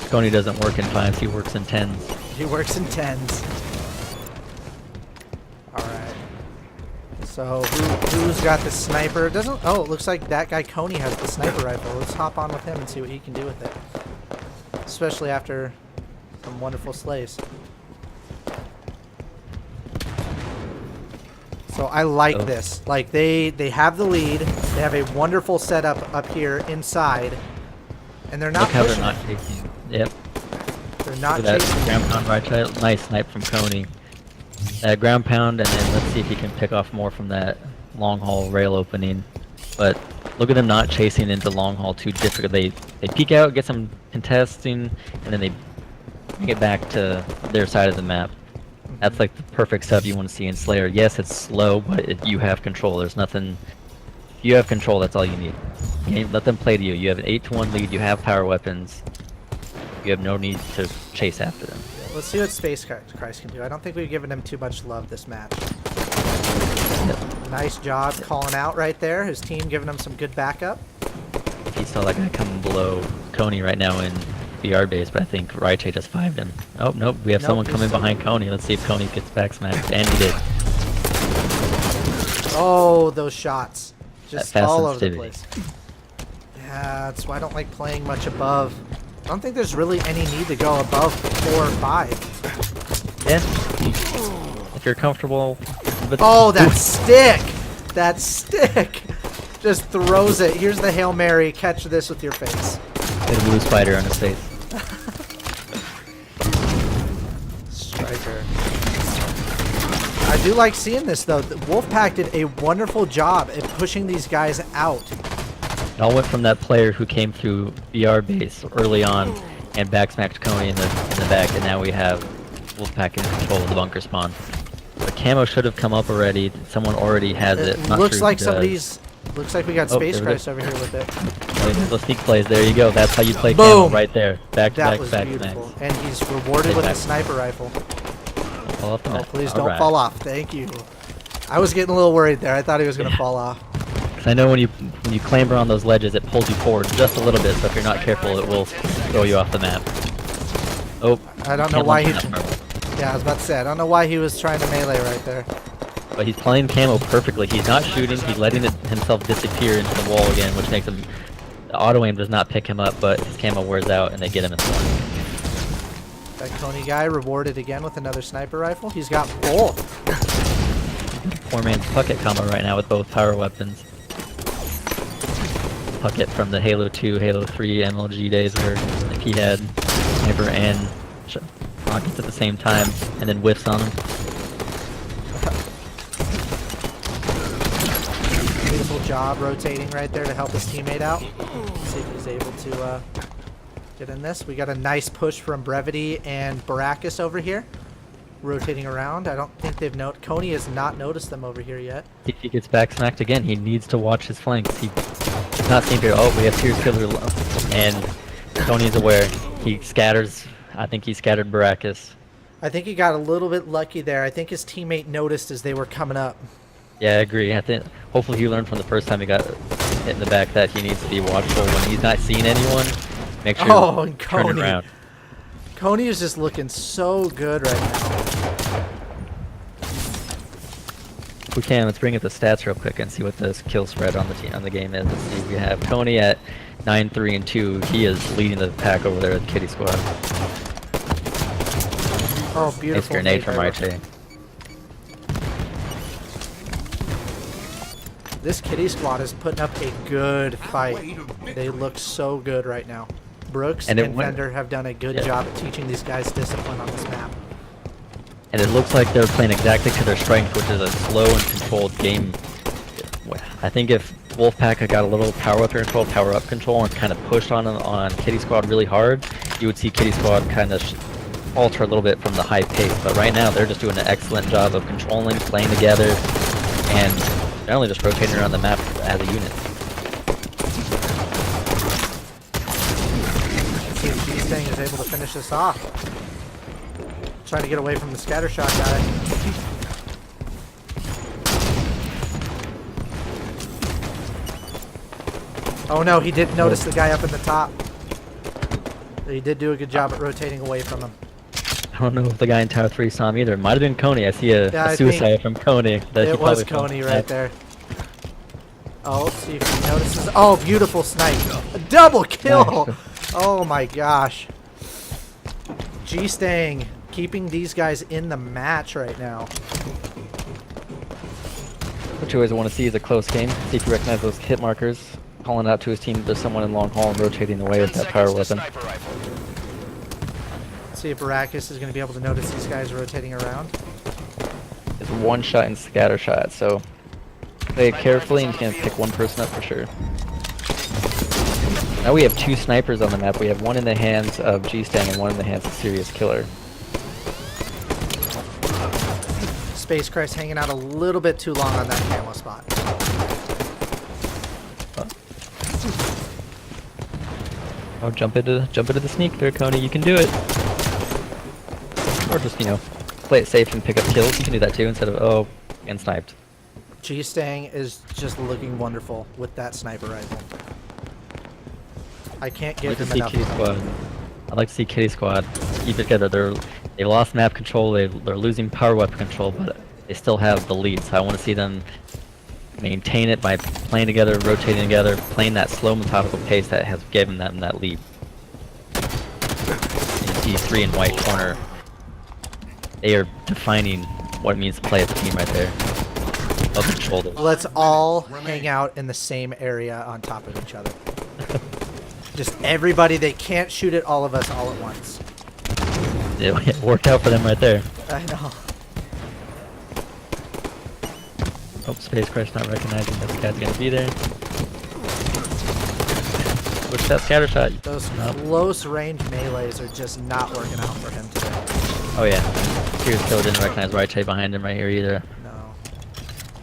[SPEAKER 2] Coney doesn't work in 5s, he works in 10s.
[SPEAKER 1] He works in 10s. Alright. So, who's got the sniper? Doesn't... Oh, it looks like that guy Coney has the sniper rifle. Let's hop on with him and see what he can do with it. Especially after some wonderful slays. So I like this. Like, they have the lead. They have a wonderful setup up here inside. And they're not
[SPEAKER 2] Look how they're
[SPEAKER 1] pushing
[SPEAKER 2] not
[SPEAKER 1] it.
[SPEAKER 2] chasing. Yep.
[SPEAKER 1] They're not
[SPEAKER 2] Look at
[SPEAKER 1] chasing
[SPEAKER 2] that ground pound right side. Nice snipe from Coney. Ground pound, and then let's see if he can pick off more from that long haul rail opening. But look at them not chasing into long haul too difficult. They peek out, get some contesting, and then they bring it back to their side of the map. That's like the perfect stuff you want to see in Slayer. Yes, it's slow, but you have control. There's nothing... If you have control, that's all you need. Let them play to you. You have an 8-1 lead. You have power weapons. You have no need to chase after them.
[SPEAKER 1] Let's see what Space Christ can do. I don't think we've given him too much love this match.
[SPEAKER 2] Yep.
[SPEAKER 1] Nice job calling out right there. His team giving him some good backup.
[SPEAKER 2] He saw that guy coming below Coney right now in BR base, but I think Raiche just 5'd him. Oh, nope. We have someone coming behind Coney. Let's see if Coney gets back smacked. And he did.
[SPEAKER 1] Oh, those shots. Just
[SPEAKER 2] That fast
[SPEAKER 1] all over the
[SPEAKER 2] sensitivity.
[SPEAKER 1] place. Yeah, that's why I don't like playing much above. I don't think there's really any need to go above 4 or 5.
[SPEAKER 2] Yeah. If you're comfortable. But
[SPEAKER 1] Oh, that stick! That stick! Just throws it. Here's the Hail Mary. Catch this with your face.
[SPEAKER 2] There's a blue spider on his face.
[SPEAKER 1] Striker. I do like seeing this though. The Wolfpack did a wonderful job at pushing these guys out.
[SPEAKER 2] It all went from that player who came through BR base early on and backsmacked Coney in the back, and now we have Wolfpack in control of the bunker spawn. The camo should have come up already. Someone already has it.
[SPEAKER 1] It
[SPEAKER 2] Not
[SPEAKER 1] looks
[SPEAKER 2] sure
[SPEAKER 1] like
[SPEAKER 2] who does.
[SPEAKER 1] somebody's. Looks like we got
[SPEAKER 2] Oh,
[SPEAKER 1] Space
[SPEAKER 2] there we go.
[SPEAKER 1] Christ over here with it.
[SPEAKER 2] The sneak plays. There you go. That's how you play
[SPEAKER 1] Boom!
[SPEAKER 2] camo right there. Back to
[SPEAKER 1] That
[SPEAKER 2] back
[SPEAKER 1] was
[SPEAKER 2] back
[SPEAKER 1] beautiful.
[SPEAKER 2] snacks.
[SPEAKER 1] And he's rewarded
[SPEAKER 2] Take
[SPEAKER 1] with a
[SPEAKER 2] back.
[SPEAKER 1] sniper rifle.
[SPEAKER 2] Fall off the
[SPEAKER 1] Oh,
[SPEAKER 2] map.
[SPEAKER 1] please
[SPEAKER 2] All
[SPEAKER 1] don't
[SPEAKER 2] right.
[SPEAKER 1] fall off. Thank you. I was getting a little worried there. I thought he was going to fall off.
[SPEAKER 2] 'Cause I know when you clamber on those ledges, it pulls you forward just a little bit. So if you're not careful, it will throw you off the map. Oh,
[SPEAKER 1] I don't know
[SPEAKER 2] can't
[SPEAKER 1] why
[SPEAKER 2] launch
[SPEAKER 1] he.
[SPEAKER 2] that far.
[SPEAKER 1] Yeah, I was about to say. I don't know why he was trying to melee right there.
[SPEAKER 2] But he's playing camo perfectly. He's not shooting. He's letting himself disappear into the wall again, which makes him. The auto aim does not pick him up, but his camo wears out, and they get him in one.
[SPEAKER 1] That Coney guy rewarded again with another sniper rifle. He's got both.
[SPEAKER 2] Poor man's Puckett combo right now with both power weapons. Puckett from the Halo 2, Halo 3 MLG days where if he had sniper and rockets at the same time, and then whiffs on him.
[SPEAKER 1] Beautiful job rotating right there to help his teammate out. Let's see if he's able to get in this. We got a nice push from Brevity and Baracus over here. Rotating around. I don't think they've Coney has not noticed them over here yet.
[SPEAKER 2] If he gets back smacked again, he needs to watch his flanks. He's not seeing here. Oh, we have Tears Killer, and Tony's aware. He scatters. I think he scattered Baracus.
[SPEAKER 1] I think he got a little bit lucky there. I think his teammate noticed as they were coming up.
[SPEAKER 2] Yeah, I agree. I think hopefully he learned from the first time he got hit in the back that he needs to be watchful when he's not seeing anyone. Make sure
[SPEAKER 1] Oh, and
[SPEAKER 2] turn
[SPEAKER 1] Coney.
[SPEAKER 2] it around.
[SPEAKER 1] Coney is just looking so good right now.
[SPEAKER 2] If we can, let's bring up the stats real quick and see what the kill spread on the game is. Let's see, we have Coney at 9-3-2. He is leading the pack over there at Kitty Squad.
[SPEAKER 1] Oh,
[SPEAKER 2] Nice
[SPEAKER 1] beautiful.
[SPEAKER 2] grenade
[SPEAKER 1] nade
[SPEAKER 2] from
[SPEAKER 1] by
[SPEAKER 2] RJ.
[SPEAKER 1] This Kitty Squad is putting up a good fight. They look so good right now. Brooks
[SPEAKER 2] And
[SPEAKER 1] and,
[SPEAKER 2] it went-
[SPEAKER 1] Fender have done a good
[SPEAKER 2] Yeah.
[SPEAKER 1] job at teaching these guys discipline on this map.
[SPEAKER 2] And it looks like they're playing exactly to their strength, which is a slow and controlled game. I think if Wolfpack had got a little power up control, power up control, and kind of pushed on Kitty Squad really hard, you would see Kitty Squad kind of alter a little bit from the high pace. But right now, they're just doing an excellent job of controlling, playing together, and generally just rotating around the map as a unit.
[SPEAKER 1] Let's see if G-Stang is able to finish this off. Trying to get away from the scatter shot guy. Oh no, he didn't notice the guy up in the top. He did do a good job at rotating away from him.
[SPEAKER 2] I don't know if the guy in Tower 3 saw him either. It might have been Coney. I see a
[SPEAKER 1] I
[SPEAKER 2] suicide
[SPEAKER 1] think
[SPEAKER 2] from Coney. That he
[SPEAKER 1] It was
[SPEAKER 2] probably
[SPEAKER 1] Coney
[SPEAKER 2] felt.
[SPEAKER 1] right there. Oh, let's see if he notices. Oh, beautiful snipe. A double kill.
[SPEAKER 2] Nice.
[SPEAKER 1] Oh my gosh. G-Stang keeping these guys in the match right now.
[SPEAKER 2] What you always want to see is a close game. See if you recognize those hit markers. Calling out to his team, there's someone in long haul and rotating away with that power weapon.
[SPEAKER 4] Sniper rifle.
[SPEAKER 1] Let's see if Baracus is going to be able to notice these guys rotating around.
[SPEAKER 2] It's one shot and scatter shot, so play it carefully and you can pick one person up for sure. Now we have two snipers on the map. We have one in the hands of G-Stang and one in the hands of Serious Killer.
[SPEAKER 1] Space Christ hanging out a little bit too long on that camo spot.
[SPEAKER 2] Oh, jump into the sneak there, Coney. You can do it. Or just, play it safe and pick up kills. You can do that too instead of, getting sniped.
[SPEAKER 1] G-Stang is just looking wonderful with that sniper rifle. I can't
[SPEAKER 2] I'd
[SPEAKER 1] give
[SPEAKER 2] like to
[SPEAKER 1] him
[SPEAKER 2] see
[SPEAKER 1] enough.
[SPEAKER 2] Kitty Squad. I'd like to see Kitty Squad keep it together. They lost map control. They're losing power weapon control, but they still have the lead. So I want to see them maintain it by playing together, rotating together, playing that slow methodical pace that has given them that lead. You see 3 in white corner. They are defining what it means to play as a team right there. Up the shoulders.
[SPEAKER 1] Let's all hang out in the same area on top of each other. Just everybody, they can't shoot at all of us all at once.
[SPEAKER 2] It worked out for them right there.
[SPEAKER 1] I know.
[SPEAKER 2] Oh, Space Crash not recognizing that the guy's gonna be there. What's that scatter shot?
[SPEAKER 1] Those
[SPEAKER 2] No.
[SPEAKER 1] close range melees are just not working out for him today.
[SPEAKER 2] Oh yeah. Tears Kill didn't recognize right behind him right here either.
[SPEAKER 1] No.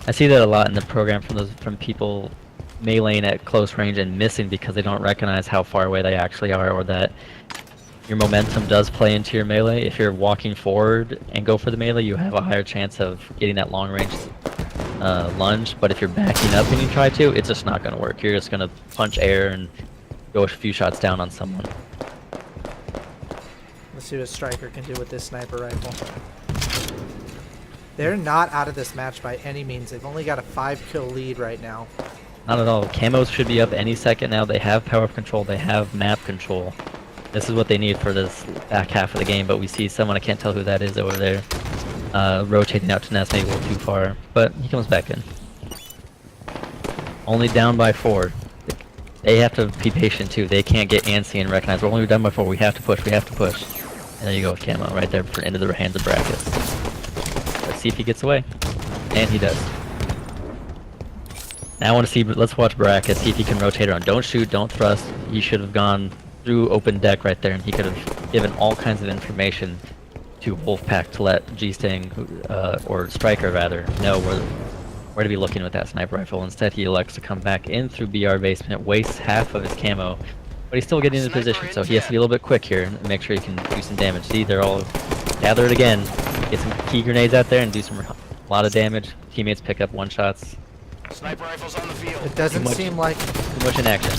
[SPEAKER 2] I see that a lot in the program from people meleeing at close range and missing because they don't recognize how far away they actually are, or that your momentum does play into your melee. If you're walking forward and go for the melee, you have a higher chance of getting that long range lunge, but if you're backing up and you try to, it's just not going to work. You're just going to punch air and go a few shots down on someone.
[SPEAKER 1] Let's see what Striker can do with this sniper rifle. They're not out of this match by any means. They've only got a 5-kill lead right now.
[SPEAKER 2] Not at all. Camos should be up any second now. They have power control. They have map control. This is what they need for this back half of the game, but we see someone, I can't tell who that is over there, rotating out to Nest, maybe a little too far, but he comes back in. Only down by 4. They have to be patient too. They can't get antsy and recognize we're only down by 4. We have to push. We have to push. And there you go with Camo right there for into the hands of Brackets. Let's see if he gets away, and he does. Now I want to see. Let's watch Brackets. See if he can rotate around. Don't shoot. Don't thrust. He should have gone through open deck right there, and he could have given all kinds of information to Wolfpack to let G-Sting, or Striker rather, know where to be looking with that sniper rifle. Instead, he elects to come back in through BR basement, wastes half of his camo, but he's still getting into position, so he has to be a little bit quick here and make sure he can do some damage. See, they're all gathered again. Get some key grenades out there and do a lot of damage. Teammates pick up one-shots.
[SPEAKER 4] Sniper rifles on the field.
[SPEAKER 1] It doesn't
[SPEAKER 2] Too much.
[SPEAKER 1] seem like...
[SPEAKER 2] Too much in action.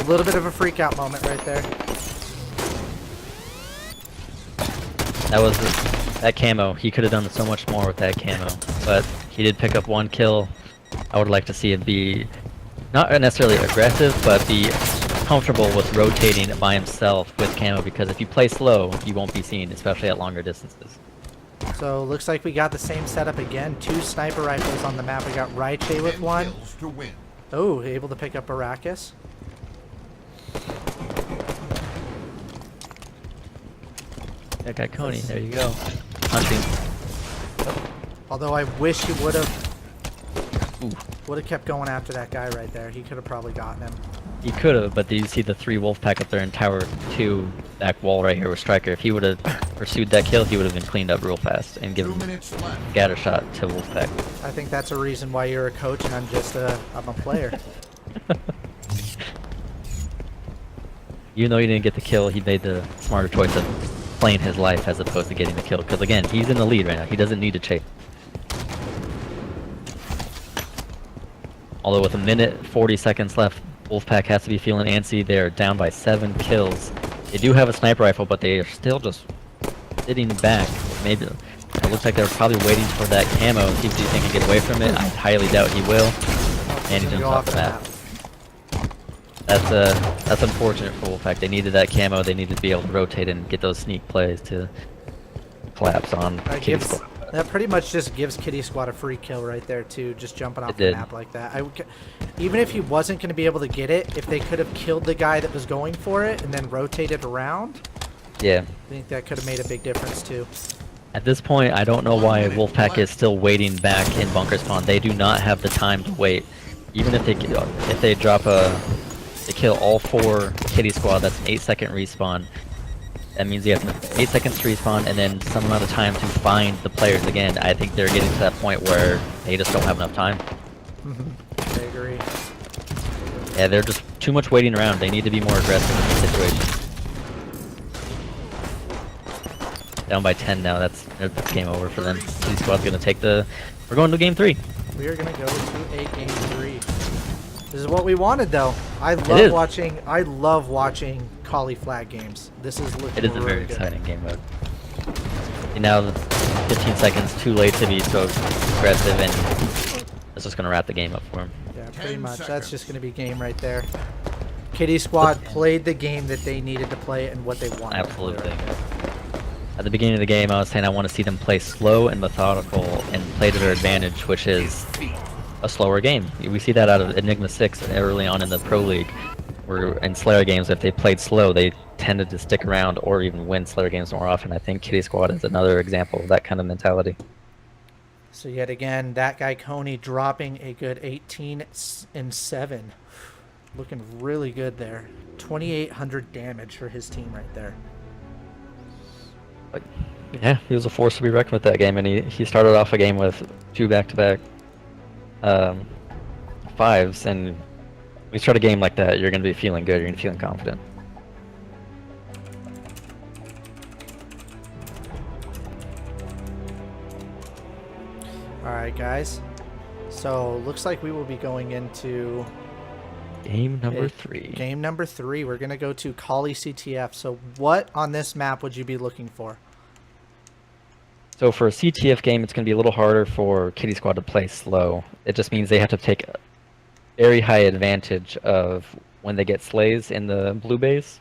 [SPEAKER 1] A little bit of a freak out moment right there.
[SPEAKER 2] That camo. He could have done so much more with that camo, but he did pick up 1 kill. I would like to see him be not necessarily aggressive, but be comfortable with rotating by himself with camo, because if you play slow, you won't be seen, especially at longer distances.
[SPEAKER 1] So looks like we got the same setup again. 2 sniper rifles on the map. We got Raiche with
[SPEAKER 3] 10
[SPEAKER 1] 1.
[SPEAKER 3] kills to win.
[SPEAKER 1] Oh, able to pick up Arrakis.
[SPEAKER 2] That guy Coney, there you go. Hunting.
[SPEAKER 1] Although I wish he would have kept going after that guy right there. He could have probably gotten him.
[SPEAKER 2] He could have, but did you see the 3 Wolfpack up there in Tower 2, back wall right here with Striker? If he would have pursued that kill, he would have been cleaned up real fast and
[SPEAKER 3] 2
[SPEAKER 2] given
[SPEAKER 3] minutes left.
[SPEAKER 2] scatter shot to Wolfpack.
[SPEAKER 1] I think that's a reason why you're a coach and I'm just I'm a player.
[SPEAKER 2] Even though he didn't get the kill, he made the smarter choice of playing his life as opposed to getting the kill. Because again, he's in the lead right now. He doesn't need to chase. Although with 1:40 seconds left, Wolfpack has to be feeling antsy. They're down by 7 kills. They do have a sniper rifle, but they are still just sitting back. Maybe it looks like they're probably waiting for that camo. See if he can get away from it. I highly doubt he will. And he jumps off the map. That's unfortunate for Wolfpack. They needed that camo. They needed to be able to rotate and get those sneak plays to collapse on Kitty Squad.
[SPEAKER 1] That pretty much just gives Kitty Squad a free kill right there too, just jumping off the map like that. Even if he wasn't going to be able to get it, if they could have killed the guy that was going for it and then rotated around,
[SPEAKER 2] Yeah.
[SPEAKER 1] I think that could have made a big difference too.
[SPEAKER 2] At this point, I don't know why Wolfpack is still waiting back in bunker spawn. They do not have the time to wait. Even if they drop they kill all 4 Kitty Squad, that's an 8-second respawn. That means you have 8 seconds to respawn and then some amount of time to find the players again. I think they're getting to that point where they just don't have enough time.
[SPEAKER 1] I agree.
[SPEAKER 2] Yeah, they're just too much waiting around. They need to be more aggressive in this situation. Down by 10 now. That's game over for them. Kitty Squad's gonna take the. We're going to game 3.
[SPEAKER 1] We are going to go to a game 3. This is what we wanted though. I love watching Collie Flag games. This is looking
[SPEAKER 2] It is a
[SPEAKER 1] really
[SPEAKER 2] very
[SPEAKER 1] good.
[SPEAKER 2] exciting game mode. And now 15 seconds too late to be so aggressive, and that's just gonna wrap the game up for him.
[SPEAKER 1] Yeah, pretty
[SPEAKER 3] 10
[SPEAKER 1] much. That's
[SPEAKER 3] seconds.
[SPEAKER 1] just going to be game right there. Kitty Squad played the game that they needed to play and what they wanted.
[SPEAKER 2] Absolutely.
[SPEAKER 1] To play right there.
[SPEAKER 2] At the beginning of the game, I was saying I want to see them play slow and methodical and play to their advantage, which is a slower game. We see that out of Enigma 6 early on in the Pro League, where in Slayer games, if they played slow, they tended to stick around or even win Slayer games more often. I think Kitty Squad is another example of that kind of mentality.
[SPEAKER 1] So yet again, that guy Coney dropping a good 18 and 7. Looking really good there. 2,800 damage for his team right there.
[SPEAKER 2] But, yeah, he was a force to be reckoned with that game, and he started off a game with 2 back-to-back 5s, and when you start a game like that, you're going to be feeling good, you're going to be feeling confident.
[SPEAKER 1] Alright, guys. So, looks like we will be going into
[SPEAKER 2] Game number 3.
[SPEAKER 1] Game number 3. We're going to go to Kali CTF. So, what on this map would you be looking for?
[SPEAKER 2] So for a CTF game, it's going to be a little harder for Kitty Squad to play slow. It just means they have to take a very high advantage of when they get slays in the blue base,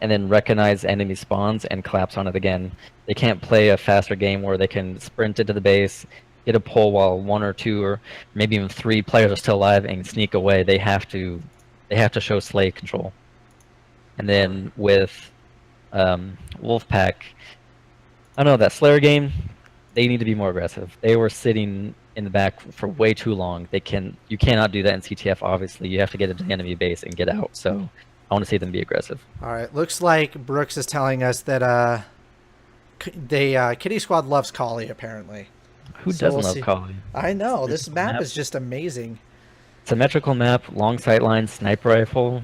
[SPEAKER 2] and then recognize enemy spawns and collapse on it again. They can't play a faster game where they can sprint into the base, get a pull while 1 or 2 or maybe even 3 players are still alive and sneak away. They have to show slay control. And then with Wolfpack, I don't know, that Slayer game, they need to be more aggressive. They were sitting in the back for way too long. You cannot do that in CTF, obviously. You have to get into the enemy base and get out. So I want to see them be aggressive.
[SPEAKER 1] All right, looks like Brooks is telling us that Kitty Squad loves Kali, apparently.
[SPEAKER 2] Who
[SPEAKER 1] So
[SPEAKER 2] doesn't
[SPEAKER 1] we'll
[SPEAKER 2] love
[SPEAKER 1] see.
[SPEAKER 2] Kali?
[SPEAKER 1] I know,
[SPEAKER 2] It's
[SPEAKER 1] this
[SPEAKER 2] a
[SPEAKER 1] map
[SPEAKER 2] map.
[SPEAKER 1] is just amazing.
[SPEAKER 2] Symmetrical map, long sight line, sniper rifle.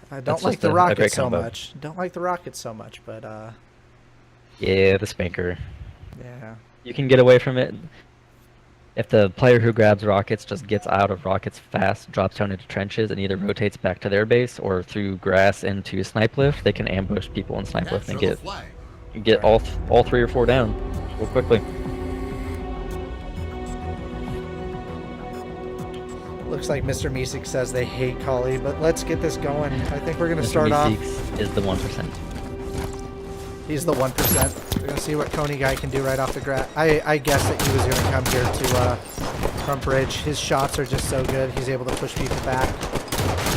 [SPEAKER 1] I don't
[SPEAKER 2] That's
[SPEAKER 1] like
[SPEAKER 2] just
[SPEAKER 1] the
[SPEAKER 2] a
[SPEAKER 1] rocket
[SPEAKER 2] great
[SPEAKER 1] so
[SPEAKER 2] combo.
[SPEAKER 1] much. Don't like the rocket so much, but
[SPEAKER 2] Yeah, the spanker.
[SPEAKER 1] yeah.
[SPEAKER 2] You can get away from it. If the player who grabs rockets just gets out of rockets fast, drops down into trenches, and either rotates back to their base or through grass into snipe lift, they can ambush people in snipe lift and
[SPEAKER 3] Capture the flag.
[SPEAKER 2] get all 3 or 4 down real quickly.
[SPEAKER 1] Looks like Mr. Meesick says they hate Kali, but let's get this going. I think we're going to
[SPEAKER 2] Mr.
[SPEAKER 1] start off.
[SPEAKER 2] Meeseeks is the 1%.
[SPEAKER 1] He's the 1%. We're going to see what Coney guy can do right off the grat. I guess that he was going to come here to front bridge. His shots are just so good. He's able to push people back.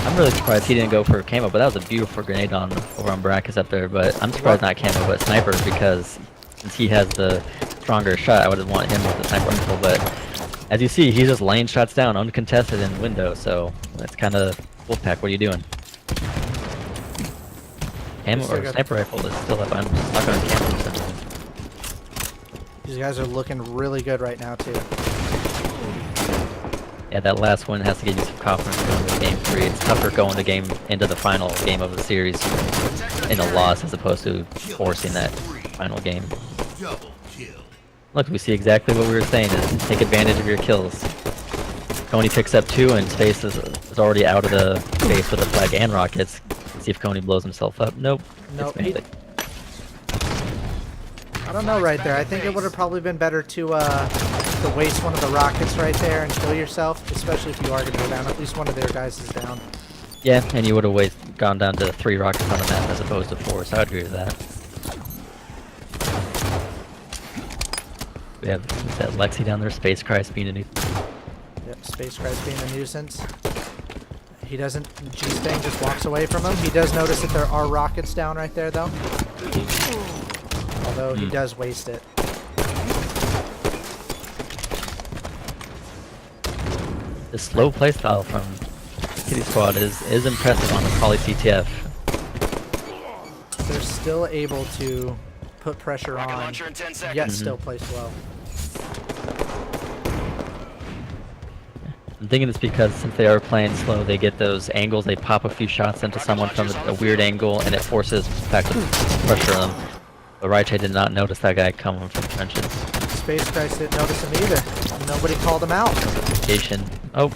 [SPEAKER 2] I'm really surprised he didn't go for camo, but that was a beautiful grenade over on Brackus up there. But I'm surprised not camo, but sniper, because since he has the stronger shot, I would have wanted him with the sniper rifle. But as you see, he's just laying shots down, uncontested in window. So that's kind of Wolfpack. What are you doing? Camo or sniper rifle is still up. I'm stuck on camo. So.
[SPEAKER 1] These guys are looking really good right now, too.
[SPEAKER 2] Yeah, that last one has to give you some confidence going to game 3. It's tougher going into the final game of the series in a loss as opposed to forcing that final game.
[SPEAKER 3] Double kill.
[SPEAKER 2] Look, we see exactly what we were saying, is take advantage of your kills. Coney picks up 2 and Space is already out of the base with a flag and rockets. Let's see if Coney blows himself up. Nope.
[SPEAKER 1] Nope.
[SPEAKER 2] It's Melee.
[SPEAKER 1] I don't know right there. I think it would have probably been better to waste one of the rockets right there and kill yourself, especially if you are going to go down. At least one of their guys is down.
[SPEAKER 2] Yeah, and you would have gone down to 3 rockets on the map as opposed to 4, so I agree with that. We have that Lexi down there, Space Christ being a new.
[SPEAKER 1] Yep, Space Christ being a nuisance. He doesn't... G-Stang just walks away from him. He does notice that there are rockets down right there, though. Although he does waste it.
[SPEAKER 2] The slow playstyle from Kitty Squad is impressive on the Poly CTF.
[SPEAKER 1] They're still able to put pressure
[SPEAKER 4] Rocket
[SPEAKER 1] on,
[SPEAKER 4] launcher in 10 seconds.
[SPEAKER 1] yet still play slow.
[SPEAKER 2] I'm thinking it's because since they are playing slow, they get those angles, they pop a few shots into someone from a weird angle, and it forces back to pressure on them. But Raiche did not notice that guy coming from trenches.
[SPEAKER 1] Space Christ didn't notice him either. Nobody called him out.
[SPEAKER 2] Station. Oh.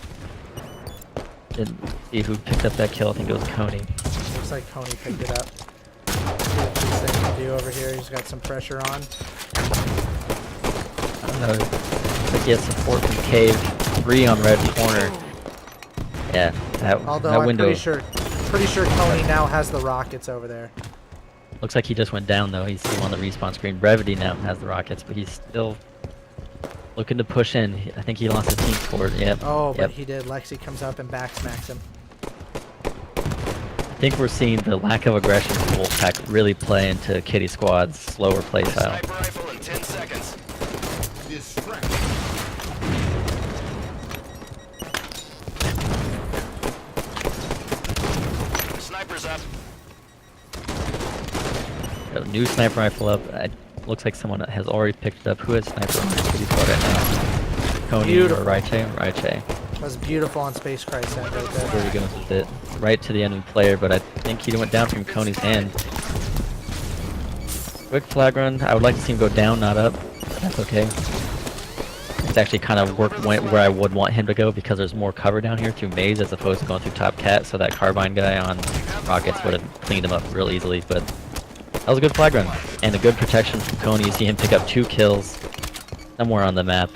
[SPEAKER 2] Didn't see who picked up that kill. I think it was Coney.
[SPEAKER 1] Looks like Coney picked it up. See what G-Stang can do over here. He's got some pressure on.
[SPEAKER 2] I don't know. Looks like he has support from Cave. 3 on red corner. Yeah,
[SPEAKER 1] Although
[SPEAKER 2] that
[SPEAKER 1] I'm
[SPEAKER 2] window.
[SPEAKER 1] pretty sure Coney now has the rockets over there.
[SPEAKER 2] Looks like he just went down though. He's still on the respawn screen. Brevity now has the rockets, but he's still looking to push in. I think he lost his team score. Yep.
[SPEAKER 1] Oh, but
[SPEAKER 2] yep.
[SPEAKER 1] he did. Lexi comes up and backsmacks him.
[SPEAKER 2] I think we're seeing the lack of aggression from Wolfpack really play into Kitty Squad's slower play style.
[SPEAKER 4] Sniper rifle in 10 seconds.
[SPEAKER 3] Distraction.
[SPEAKER 4] Sniper's up.
[SPEAKER 2] Got a new sniper rifle up. Looks like someone has already picked it up. Who has sniper on Kitty Squad right now? Coney
[SPEAKER 1] Beautiful.
[SPEAKER 2] or Raiche? Raiche.
[SPEAKER 1] That was beautiful on Space Christ right there.
[SPEAKER 2] Where he goes with it. Right to the enemy player, but I think he went down from Coney's hand. Quick flag run. I would like to see him go down, not up. That's okay. It's actually kind of went where I would want him to go because there's more cover down here through maze as opposed to going through top cat, so that carbine guy on rockets would have cleaned him up real easily, but that was a good flag run. And a good protection from Coney. You see him pick up 2 kills somewhere on the map.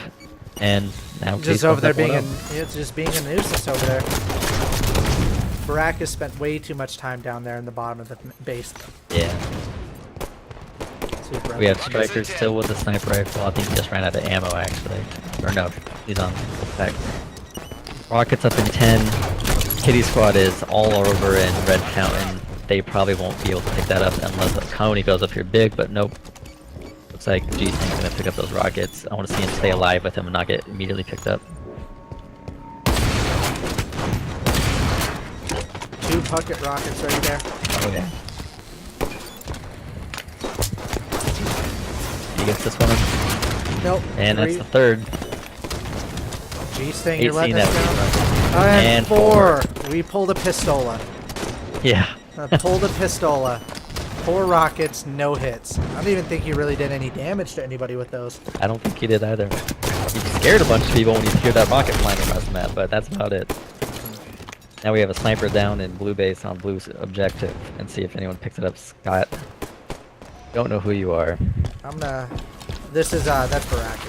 [SPEAKER 2] And now
[SPEAKER 1] Just over there being it's just being a nuisance over there. Barak has spent way too much time down there in the bottom of the base.
[SPEAKER 2] Yeah.
[SPEAKER 1] Super.
[SPEAKER 2] We have Striker still with the sniper rifle. I think he just ran out of ammo actually. Or no, he's on back. Rockets up in 10. Kitty Squad is all over in Red Fountain. They probably won't be able to pick that up unless Coney goes up here big, but nope. Looks like G-Thing's gonna pick up those rockets. I want to see him stay alive with him and not get immediately picked up.
[SPEAKER 1] 2 bucket rockets right there.
[SPEAKER 2] Oh yeah. He gets this one.
[SPEAKER 1] Nope.
[SPEAKER 2] And that's
[SPEAKER 1] 3.
[SPEAKER 2] the third.
[SPEAKER 1] Geez, thing, you're letting
[SPEAKER 2] 18
[SPEAKER 1] us
[SPEAKER 2] that
[SPEAKER 1] down. And
[SPEAKER 2] And
[SPEAKER 1] 4. We pulled a pistola.
[SPEAKER 2] Yeah.
[SPEAKER 1] Pulled a pistola. 4 rockets, no hits. I don't even think he really did any damage to anybody with those.
[SPEAKER 2] I don't think he did either. He scared a bunch of people when he heard that rocket flying across the map, but that's about it. Now we have a sniper down in blue base on blue's objective, and see if anyone picks it up. Scott, don't know who you are.
[SPEAKER 1] I'm gonna. This is that's Barak.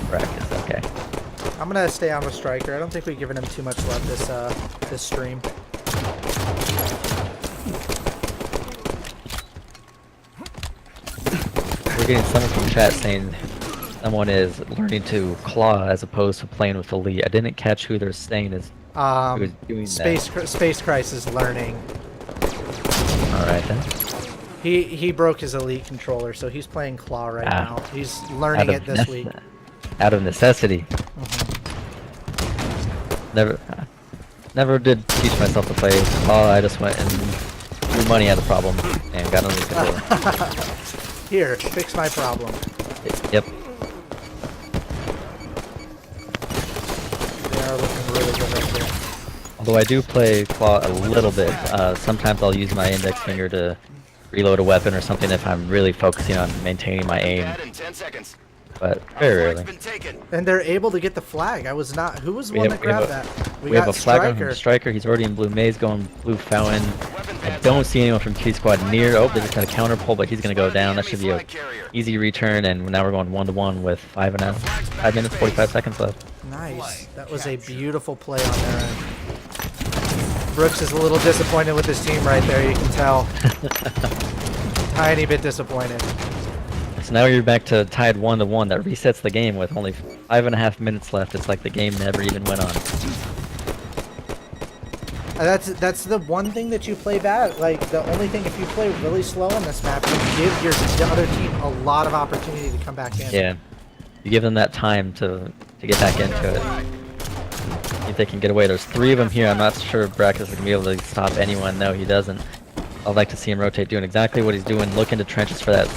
[SPEAKER 2] Brackets, okay.
[SPEAKER 1] I'm gonna stay on with Striker. I don't think we've given him too much love this stream.
[SPEAKER 2] We're getting someone from chat saying someone is learning to claw as opposed to playing with elite. I didn't catch who they're saying is who is doing
[SPEAKER 1] Space Christ is learning.
[SPEAKER 2] All right then.
[SPEAKER 1] He broke his elite controller, so he's playing claw right now. He's learning it this week.
[SPEAKER 2] Out of necessity. Never did teach myself to play claw. I just went and threw money at a problem and got under control.
[SPEAKER 1] Here, fix my problem.
[SPEAKER 2] Yep.
[SPEAKER 1] They are looking really good right there.
[SPEAKER 2] Although I do play claw a little bit. Sometimes I'll use my index finger to reload a weapon or something if I'm really focusing on maintaining my aim.
[SPEAKER 4] In 10 seconds.
[SPEAKER 2] But very rarely.
[SPEAKER 4] Been taken.
[SPEAKER 1] And they're able to get the flag. I was not. Who was the one that grabbed that?
[SPEAKER 2] We have a flag on from Striker. He's already in blue maze going blue fountain. I don't see anyone from Kitty Squad near. Oh, they just got a counter pull, but he's gonna go down. That should be a easy return. And now we're going 1-to-1 with 5 minutes, 45 seconds left.
[SPEAKER 1] Nice. That was a beautiful play on their end. Brooks is a little disappointed with his team right there. You can tell. Tiny bit disappointed.
[SPEAKER 2] So now you're back to tied 1-to-1. That resets the game with only 5.5 minutes left. It's like the game never even went on.
[SPEAKER 1] That's the one thing that you play bad. Like, the only thing, if you play really slow on this map, you give the other team a lot of opportunity to come back in.
[SPEAKER 2] Yeah. You give them that time to get back into it. See if they can get away. There's 3 of them here. I'm not sure if Brack is going to be able to stop anyone. No, he doesn't. I'd like to see him rotate, doing exactly what he's doing. Look into trenches for that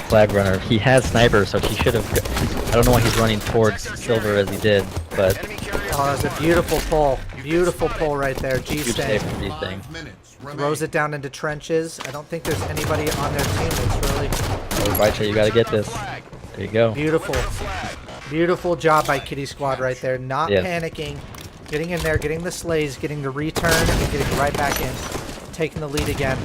[SPEAKER 2] flag runner. He has sniper, so he should have. I don't know why he's running towards silver as he did, but.
[SPEAKER 1] Oh, that's a beautiful pull. Beautiful pull right there. G-Stang. Throws it down into trenches. I don't think there's anybody on their team that's really.
[SPEAKER 2] Oh, Raiche, you gotta get this. There you go.
[SPEAKER 1] Beautiful. Beautiful job by Kitty Squad right there. Not panicking. Getting in there, getting the slays, getting the return, and getting right back in. Taking the lead again.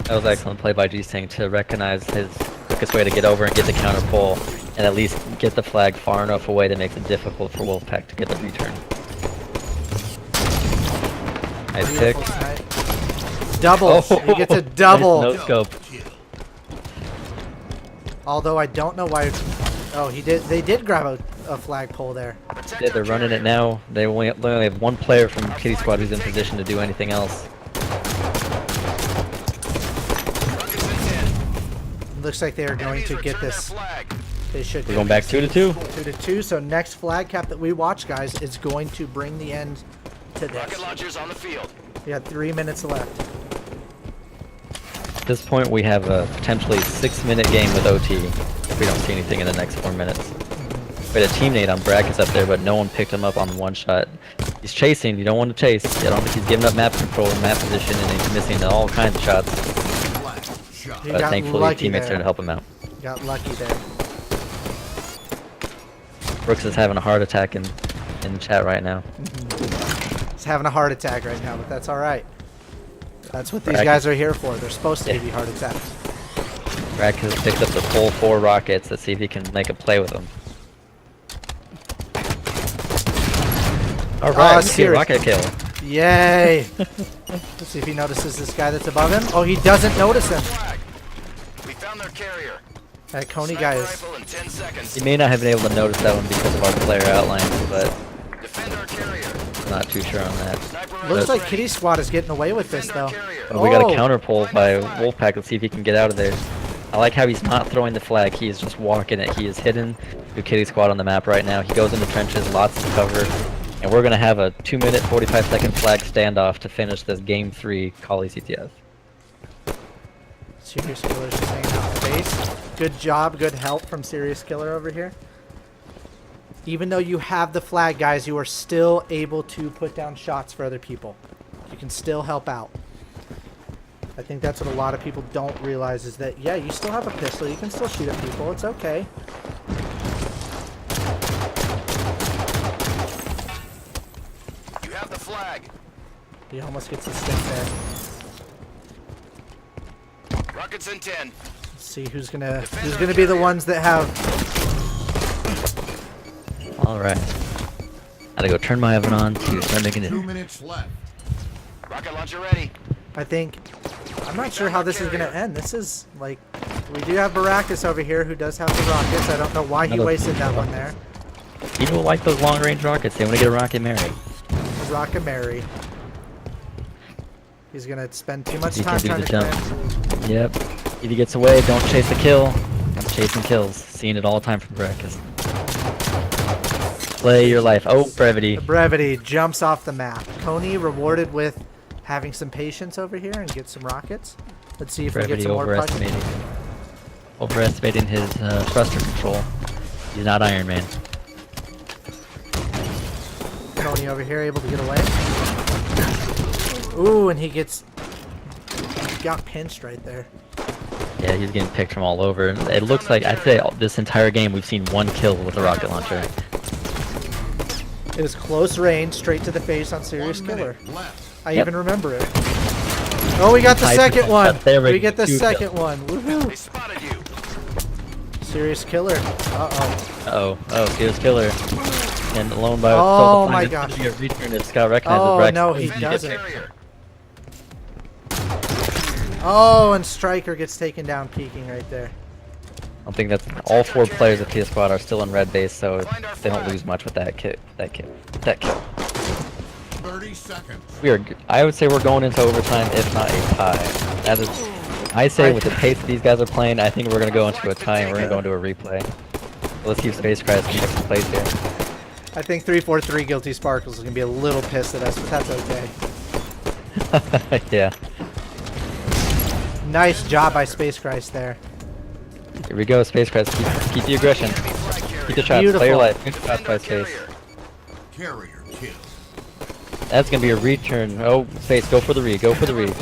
[SPEAKER 2] That was excellent play by G-Stang to recognize his quickest way to get over and get the counter pull, and at least get the flag far enough away that makes it difficult for Wolfpack to get the return. Nice pick.
[SPEAKER 1] double. He gets a double.
[SPEAKER 2] No scope.
[SPEAKER 1] Although I don't know why. Oh, he did. They did grab a flagpole there.
[SPEAKER 2] Yeah, they're running it now. They only have one player from Kitty Squad who's in position to do anything else.
[SPEAKER 1] Looks like they are going to get this. They should.
[SPEAKER 2] We're going back 2-2.
[SPEAKER 1] 2-2. So next flag cap that we watch, guys, is going to bring the end to this.
[SPEAKER 4] Rocket launchers on the field.
[SPEAKER 1] We got 3 minutes left.
[SPEAKER 2] At this point, we have a potentially 6-minute game with OT if we don't see anything in the next 4 minutes. We had a teammate on brackets up there, but no one picked him up on one shot. He's chasing. You don't want to chase. I don't think he's giving up map control and map position, and he's missing all kinds of shots.
[SPEAKER 1] He
[SPEAKER 2] But
[SPEAKER 1] got
[SPEAKER 2] thankfully,
[SPEAKER 1] lucky
[SPEAKER 2] teammates
[SPEAKER 1] there.
[SPEAKER 2] there to help him out.
[SPEAKER 1] Got lucky there.
[SPEAKER 2] Brooks is having a heart attack in chat right now.
[SPEAKER 1] He's having a heart attack right now, but that's all right. That's what these
[SPEAKER 2] Brack-
[SPEAKER 1] guys are here for. They're supposed to give you heart attacks.
[SPEAKER 2] Brack has picked up the full 4 rockets. Let's see if he can make a play with them. Alright,
[SPEAKER 1] serious.
[SPEAKER 2] rocket kill.
[SPEAKER 1] Yay! Let's see if he notices this guy that's above him. Oh, he doesn't notice him.
[SPEAKER 4] Flag. We found their carrier.
[SPEAKER 1] That Coney
[SPEAKER 4] Sniper
[SPEAKER 1] guy is.
[SPEAKER 4] rifle in 10 seconds.
[SPEAKER 2] He may not have been able to notice that one because of our player outlines, but
[SPEAKER 4] Defend our carrier.
[SPEAKER 2] I'm not too sure on that.
[SPEAKER 4] Sniper
[SPEAKER 1] Looks
[SPEAKER 4] rifle
[SPEAKER 1] like
[SPEAKER 4] ready.
[SPEAKER 1] Kitty Squad is getting away with this,
[SPEAKER 4] Defend our
[SPEAKER 1] though.
[SPEAKER 4] carrier.
[SPEAKER 2] Oh, we got
[SPEAKER 1] Oh.
[SPEAKER 2] a counter pull by Wolfpack. Let's see if he can get out of there. I like how he's not throwing the flag. He is just walking it. He is hidden to Kitty Squad on the map right now. He goes into trenches, lots of cover. And we're going to have a 2-minute, 45-second flag standoff to finish this Game 3 Call ECTS.
[SPEAKER 1] Serious Killer's just hanging out in the base. Good job, good help from Serious Killer over here. Even though you have the flag, guys, you are still able to put down shots for other people. You can still help out. I think that's what a lot of people don't realize is that, yeah, you still have a pistol. You can still shoot at people. It's okay.
[SPEAKER 4] You have the flag.
[SPEAKER 1] He almost gets the stick there.
[SPEAKER 4] Rockets in 10.
[SPEAKER 1] Let's see who's gonna be the ones that have.
[SPEAKER 2] Alright. Gotta go turn my oven on to start making
[SPEAKER 3] 2
[SPEAKER 2] it.
[SPEAKER 3] minutes left.
[SPEAKER 4] Rocket launcher ready.
[SPEAKER 1] I think. I'm not sure how this is gonna end. This is like, we do have Baracus over here who does have the rockets. I don't know why he
[SPEAKER 2] Another-
[SPEAKER 1] wasted that one there.
[SPEAKER 2] People like those long-range rockets. They want to get a rocket Mary.
[SPEAKER 1] Rocket Mary. He's gonna spend too much
[SPEAKER 2] He
[SPEAKER 1] time
[SPEAKER 2] can do
[SPEAKER 1] trying
[SPEAKER 2] the
[SPEAKER 1] to
[SPEAKER 2] jump.
[SPEAKER 1] clear.
[SPEAKER 2] Yep. If he gets away, don't chase the kill. I'm chasing kills. Seeing it all the time from Brackus. Play your life. Oh, brevity.
[SPEAKER 1] The brevity jumps off the map. Coney rewarded with having some patience over here and get some rockets. Let's see if we get
[SPEAKER 2] Brevity
[SPEAKER 1] some more punches.
[SPEAKER 2] overestimating his thruster control. He's not Iron Man.
[SPEAKER 1] Coney over here able to get away. Ooh, and he got pinched right there.
[SPEAKER 2] Yeah, he's getting picked from all over. It looks like, I'd say this entire game we've seen one kill with a rocket launcher.
[SPEAKER 1] It was close range, straight to the face on Serious
[SPEAKER 3] 1
[SPEAKER 1] Killer.
[SPEAKER 3] minute left.
[SPEAKER 1] I
[SPEAKER 2] Yep.
[SPEAKER 1] even remember it. Oh, we got the
[SPEAKER 2] High
[SPEAKER 1] second one.
[SPEAKER 2] percent. There we
[SPEAKER 1] We get the
[SPEAKER 2] go.
[SPEAKER 1] second one. Woohoo!
[SPEAKER 4] They spotted you.
[SPEAKER 1] Serious Killer. Uh-oh.
[SPEAKER 2] Oh, Serious Killer. And alone by
[SPEAKER 1] Oh
[SPEAKER 2] itself,
[SPEAKER 1] my
[SPEAKER 2] it's
[SPEAKER 1] gosh.
[SPEAKER 2] gonna be a return if Scott recognizes
[SPEAKER 1] Oh,
[SPEAKER 2] Rex.
[SPEAKER 1] no, he
[SPEAKER 4] Defend the
[SPEAKER 1] doesn't.
[SPEAKER 4] carrier.
[SPEAKER 1] Oh, and Striker gets taken down peeking right there.
[SPEAKER 2] I don't think that's all 4 players of PS Squad are still in red base, so
[SPEAKER 4] Find our
[SPEAKER 2] they don't
[SPEAKER 4] flag.
[SPEAKER 2] lose much with that kill.
[SPEAKER 3] 30 seconds.
[SPEAKER 2] I would say we're going into overtime, if not a tie. I say with the pace that these guys are playing, I think we're gonna go into a tie and we're gonna go into a replay. Let's see if Space Christ can make some plays here.
[SPEAKER 1] I think 343 Guilty Sparkles is going to be a little pissed at us, but that's okay.
[SPEAKER 2] Yeah.
[SPEAKER 1] Nice job by Space Christ there.
[SPEAKER 2] Here we go, Space Christ. Keep the aggression.
[SPEAKER 4] Enemy flag carrier.
[SPEAKER 2] Keep the shots.
[SPEAKER 1] Beautiful.
[SPEAKER 2] Play your life. Good shots
[SPEAKER 4] Defend
[SPEAKER 2] by
[SPEAKER 4] our
[SPEAKER 2] Space.
[SPEAKER 4] carrier.
[SPEAKER 3] Carrier kill.
[SPEAKER 2] That's gonna be a return. Oh, Space, go for the read. Go for the read.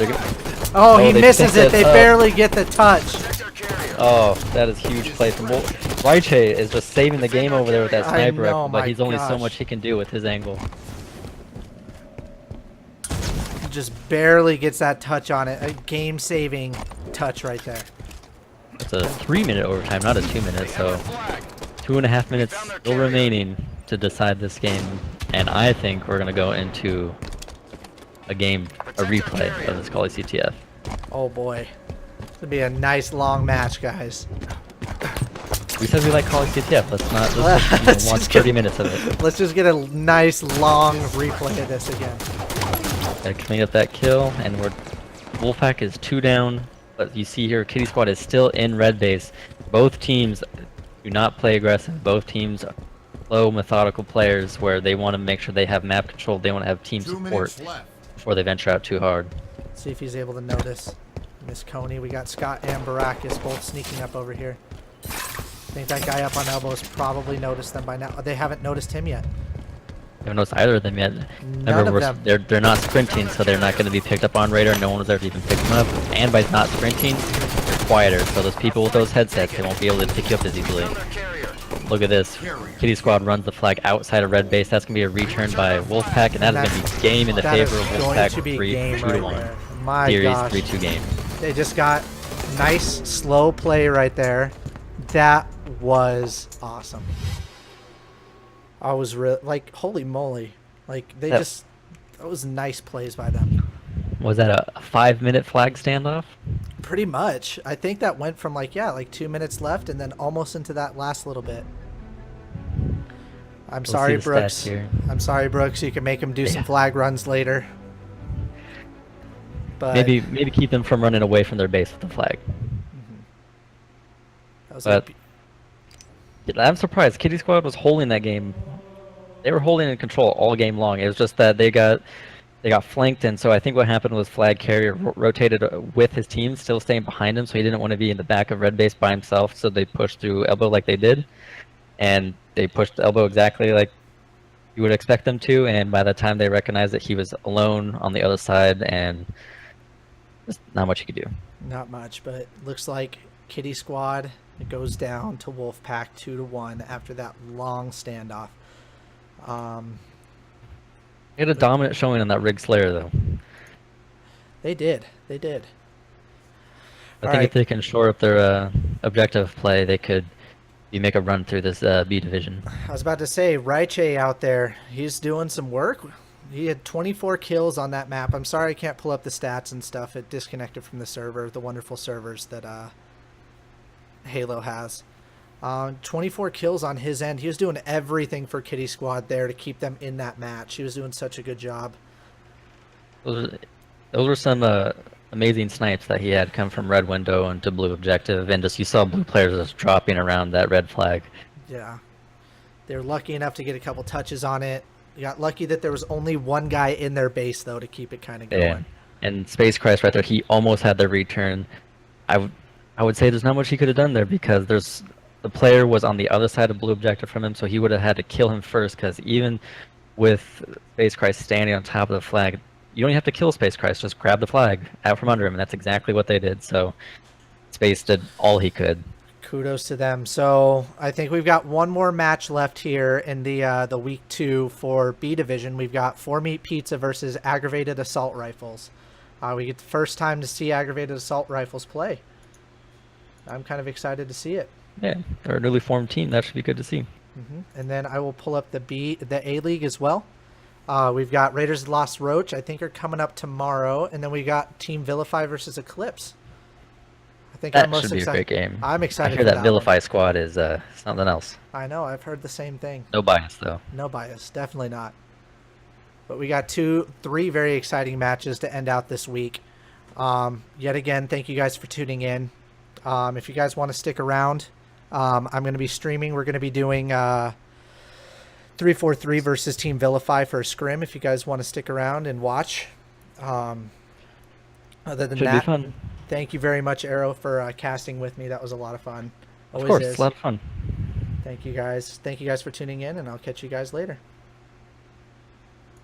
[SPEAKER 1] Oh, he
[SPEAKER 2] they
[SPEAKER 1] misses
[SPEAKER 2] picked
[SPEAKER 1] it. They
[SPEAKER 2] it up.
[SPEAKER 1] barely get the touch.
[SPEAKER 4] Protect our carrier.
[SPEAKER 2] Oh, that is huge play from Raiche is just saving the game over there with that
[SPEAKER 1] I
[SPEAKER 2] sniper
[SPEAKER 1] know,
[SPEAKER 2] rifle, but
[SPEAKER 1] my
[SPEAKER 2] he's only so
[SPEAKER 1] gosh.
[SPEAKER 2] much he can do with his angle.
[SPEAKER 1] Just barely gets that touch on it. A game-saving touch right there.
[SPEAKER 2] It's a 3-minute overtime, not a 2-minute, so
[SPEAKER 4] Flag.
[SPEAKER 2] 2.5 minutes still remaining to decide this game, and I think we're gonna go into a game a replay of this Call of CTF.
[SPEAKER 1] Oh boy. It's gonna be a nice long match, guys.
[SPEAKER 2] We said we like Call of CTF. Let's not
[SPEAKER 1] Let's
[SPEAKER 2] watch
[SPEAKER 1] just
[SPEAKER 2] 30 minutes of it.
[SPEAKER 1] Let's just get a nice long replay of this again.
[SPEAKER 2] Gotta clean up that kill, and Wolfpack is 2 down. But you see here, Kitty Squad is still in red base. Both teams do not play aggressive. Both teams are slow, methodical players where they want to make sure they have map control. They want to have team
[SPEAKER 3] 2
[SPEAKER 2] support
[SPEAKER 3] minutes left.
[SPEAKER 2] before they venture out too hard.
[SPEAKER 1] See if he's able to notice Miss Coney. We got Scott and Baracus both sneaking up over here. I think that guy up on elbows probably noticed them by now. They haven't noticed him yet.
[SPEAKER 2] I haven't noticed either of them yet.
[SPEAKER 1] None of them.
[SPEAKER 2] They're not sprinting, so they're not going to be picked up on radar. No one was ever even picked them up. And by not sprinting, they're quieter. So those people with those headsets, they won't be able to pick you up as easily.
[SPEAKER 4] Another carrier.
[SPEAKER 2] Look at this. Kitty Squad runs the flag outside of red base. That's going to be a return by Wolfpack, and that is going to be game in the
[SPEAKER 1] That
[SPEAKER 2] favor
[SPEAKER 1] is
[SPEAKER 2] of
[SPEAKER 1] going
[SPEAKER 2] Wolfpack.
[SPEAKER 1] to be
[SPEAKER 2] 3
[SPEAKER 1] game
[SPEAKER 2] 2
[SPEAKER 1] right
[SPEAKER 2] to 1.
[SPEAKER 1] there. My
[SPEAKER 2] Series
[SPEAKER 1] gosh.
[SPEAKER 2] 3-2 game.
[SPEAKER 1] They just got nice slow play right there. That was awesome. I was like, holy moly. Like, they
[SPEAKER 2] That-
[SPEAKER 1] just, that was nice plays by them.
[SPEAKER 2] Was that a 5-minute flag standoff?
[SPEAKER 1] Pretty much. I think that went from like 2 minutes left and then almost into that last little bit. I'm
[SPEAKER 2] We'll
[SPEAKER 1] sorry,
[SPEAKER 2] see the stats
[SPEAKER 1] Brooks.
[SPEAKER 2] here.
[SPEAKER 1] I'm sorry, Brooks. You can make him do some
[SPEAKER 2] Yeah.
[SPEAKER 1] flag runs later. But
[SPEAKER 2] Maybe keep them from running away from their base with the flag.
[SPEAKER 1] that was
[SPEAKER 2] but-
[SPEAKER 1] like,
[SPEAKER 2] Yeah, I'm surprised. Kitty Squad was holding that game. They were holding in control all game long. It was just that they got flanked, and so I think what happened was Flag Carrier rotated with his team, still staying behind him, so he didn't want to be in the back of red base by himself. So they pushed through elbow like they did, and they pushed elbow exactly like you would expect them to. And by the time they recognized that he was alone on the other side, and there's not much you could do.
[SPEAKER 1] not much, but looks like Kitty Squad goes down to Wolfpack 2-1 after that long standoff.
[SPEAKER 2] They had a dominant showing on that Rig Slayer though.
[SPEAKER 1] They did. They did.
[SPEAKER 2] I
[SPEAKER 1] All
[SPEAKER 2] think
[SPEAKER 1] right.
[SPEAKER 2] if they can shore up their objective play, they could make a run through this B division.
[SPEAKER 1] I was about to say, Raiche out there, he's doing some work. He had 24 kills on that map. I'm sorry I can't pull up the stats and stuff. It disconnected from the server, the wonderful servers that Halo has. 24 kills on his end. He was doing everything for Kitty Squad there to keep them in that match. He was doing such a good job.
[SPEAKER 2] Those were some amazing snipes that he had come from red window into blue objective, and just you saw blue players just dropping around that red flag.
[SPEAKER 1] Yeah. They were lucky enough to get a couple touches on it. You got lucky that there was only one guy in their base, though, to keep it kind of going.
[SPEAKER 2] Yeah. And Space Christ right there, he almost had the return. I would say there's not much he could have done there because the player was on the other side of blue objective from him, so he would have had to kill him first. Because even with Space Christ standing on top of the flag, you don't even have to kill Space Christ. Just grab the flag out from under him, and that's exactly what they did. So Space did all he could.
[SPEAKER 1] Kudos to them. So I think we've got one more match left here in the week 2 for B division. We've got 4 Meat Pizza versus Aggravated Assault Rifles. We get the first time to see Aggravated Assault Rifles play. I'm kind of excited to see it.
[SPEAKER 2] Yeah, they're a newly formed team. That should be good to see.
[SPEAKER 1] And then I will pull up the A League as well. We've got Raiders of the Lost Roach, I think, are coming up tomorrow, and then we got Team Vilify versus Eclipse. I think
[SPEAKER 2] That
[SPEAKER 1] I'm most
[SPEAKER 2] should be a
[SPEAKER 1] excited.
[SPEAKER 2] great game.
[SPEAKER 1] I'm excited
[SPEAKER 2] I hear
[SPEAKER 1] for
[SPEAKER 2] that
[SPEAKER 1] that
[SPEAKER 2] Vilify squad is something else.
[SPEAKER 1] one. I know, I've heard the same thing.
[SPEAKER 2] No bias though.
[SPEAKER 1] No bias, definitely not. But we got 3 very exciting matches to end out this week. Yet again, thank you guys for tuning in. If you guys want to stick around, I'm going to be streaming. We're going to be doing 343 versus Team Vilify for a scrim. If you guys want to stick around and watch. Other than
[SPEAKER 2] Should
[SPEAKER 1] that,
[SPEAKER 2] be fun.
[SPEAKER 1] thank you very much, Arrow, for casting with me. That was a lot of fun.
[SPEAKER 2] Of
[SPEAKER 1] Always
[SPEAKER 2] course,
[SPEAKER 1] is.
[SPEAKER 2] it's a lot of fun.
[SPEAKER 1] Thank you guys. Thank you guys for tuning in, and I'll catch you guys later.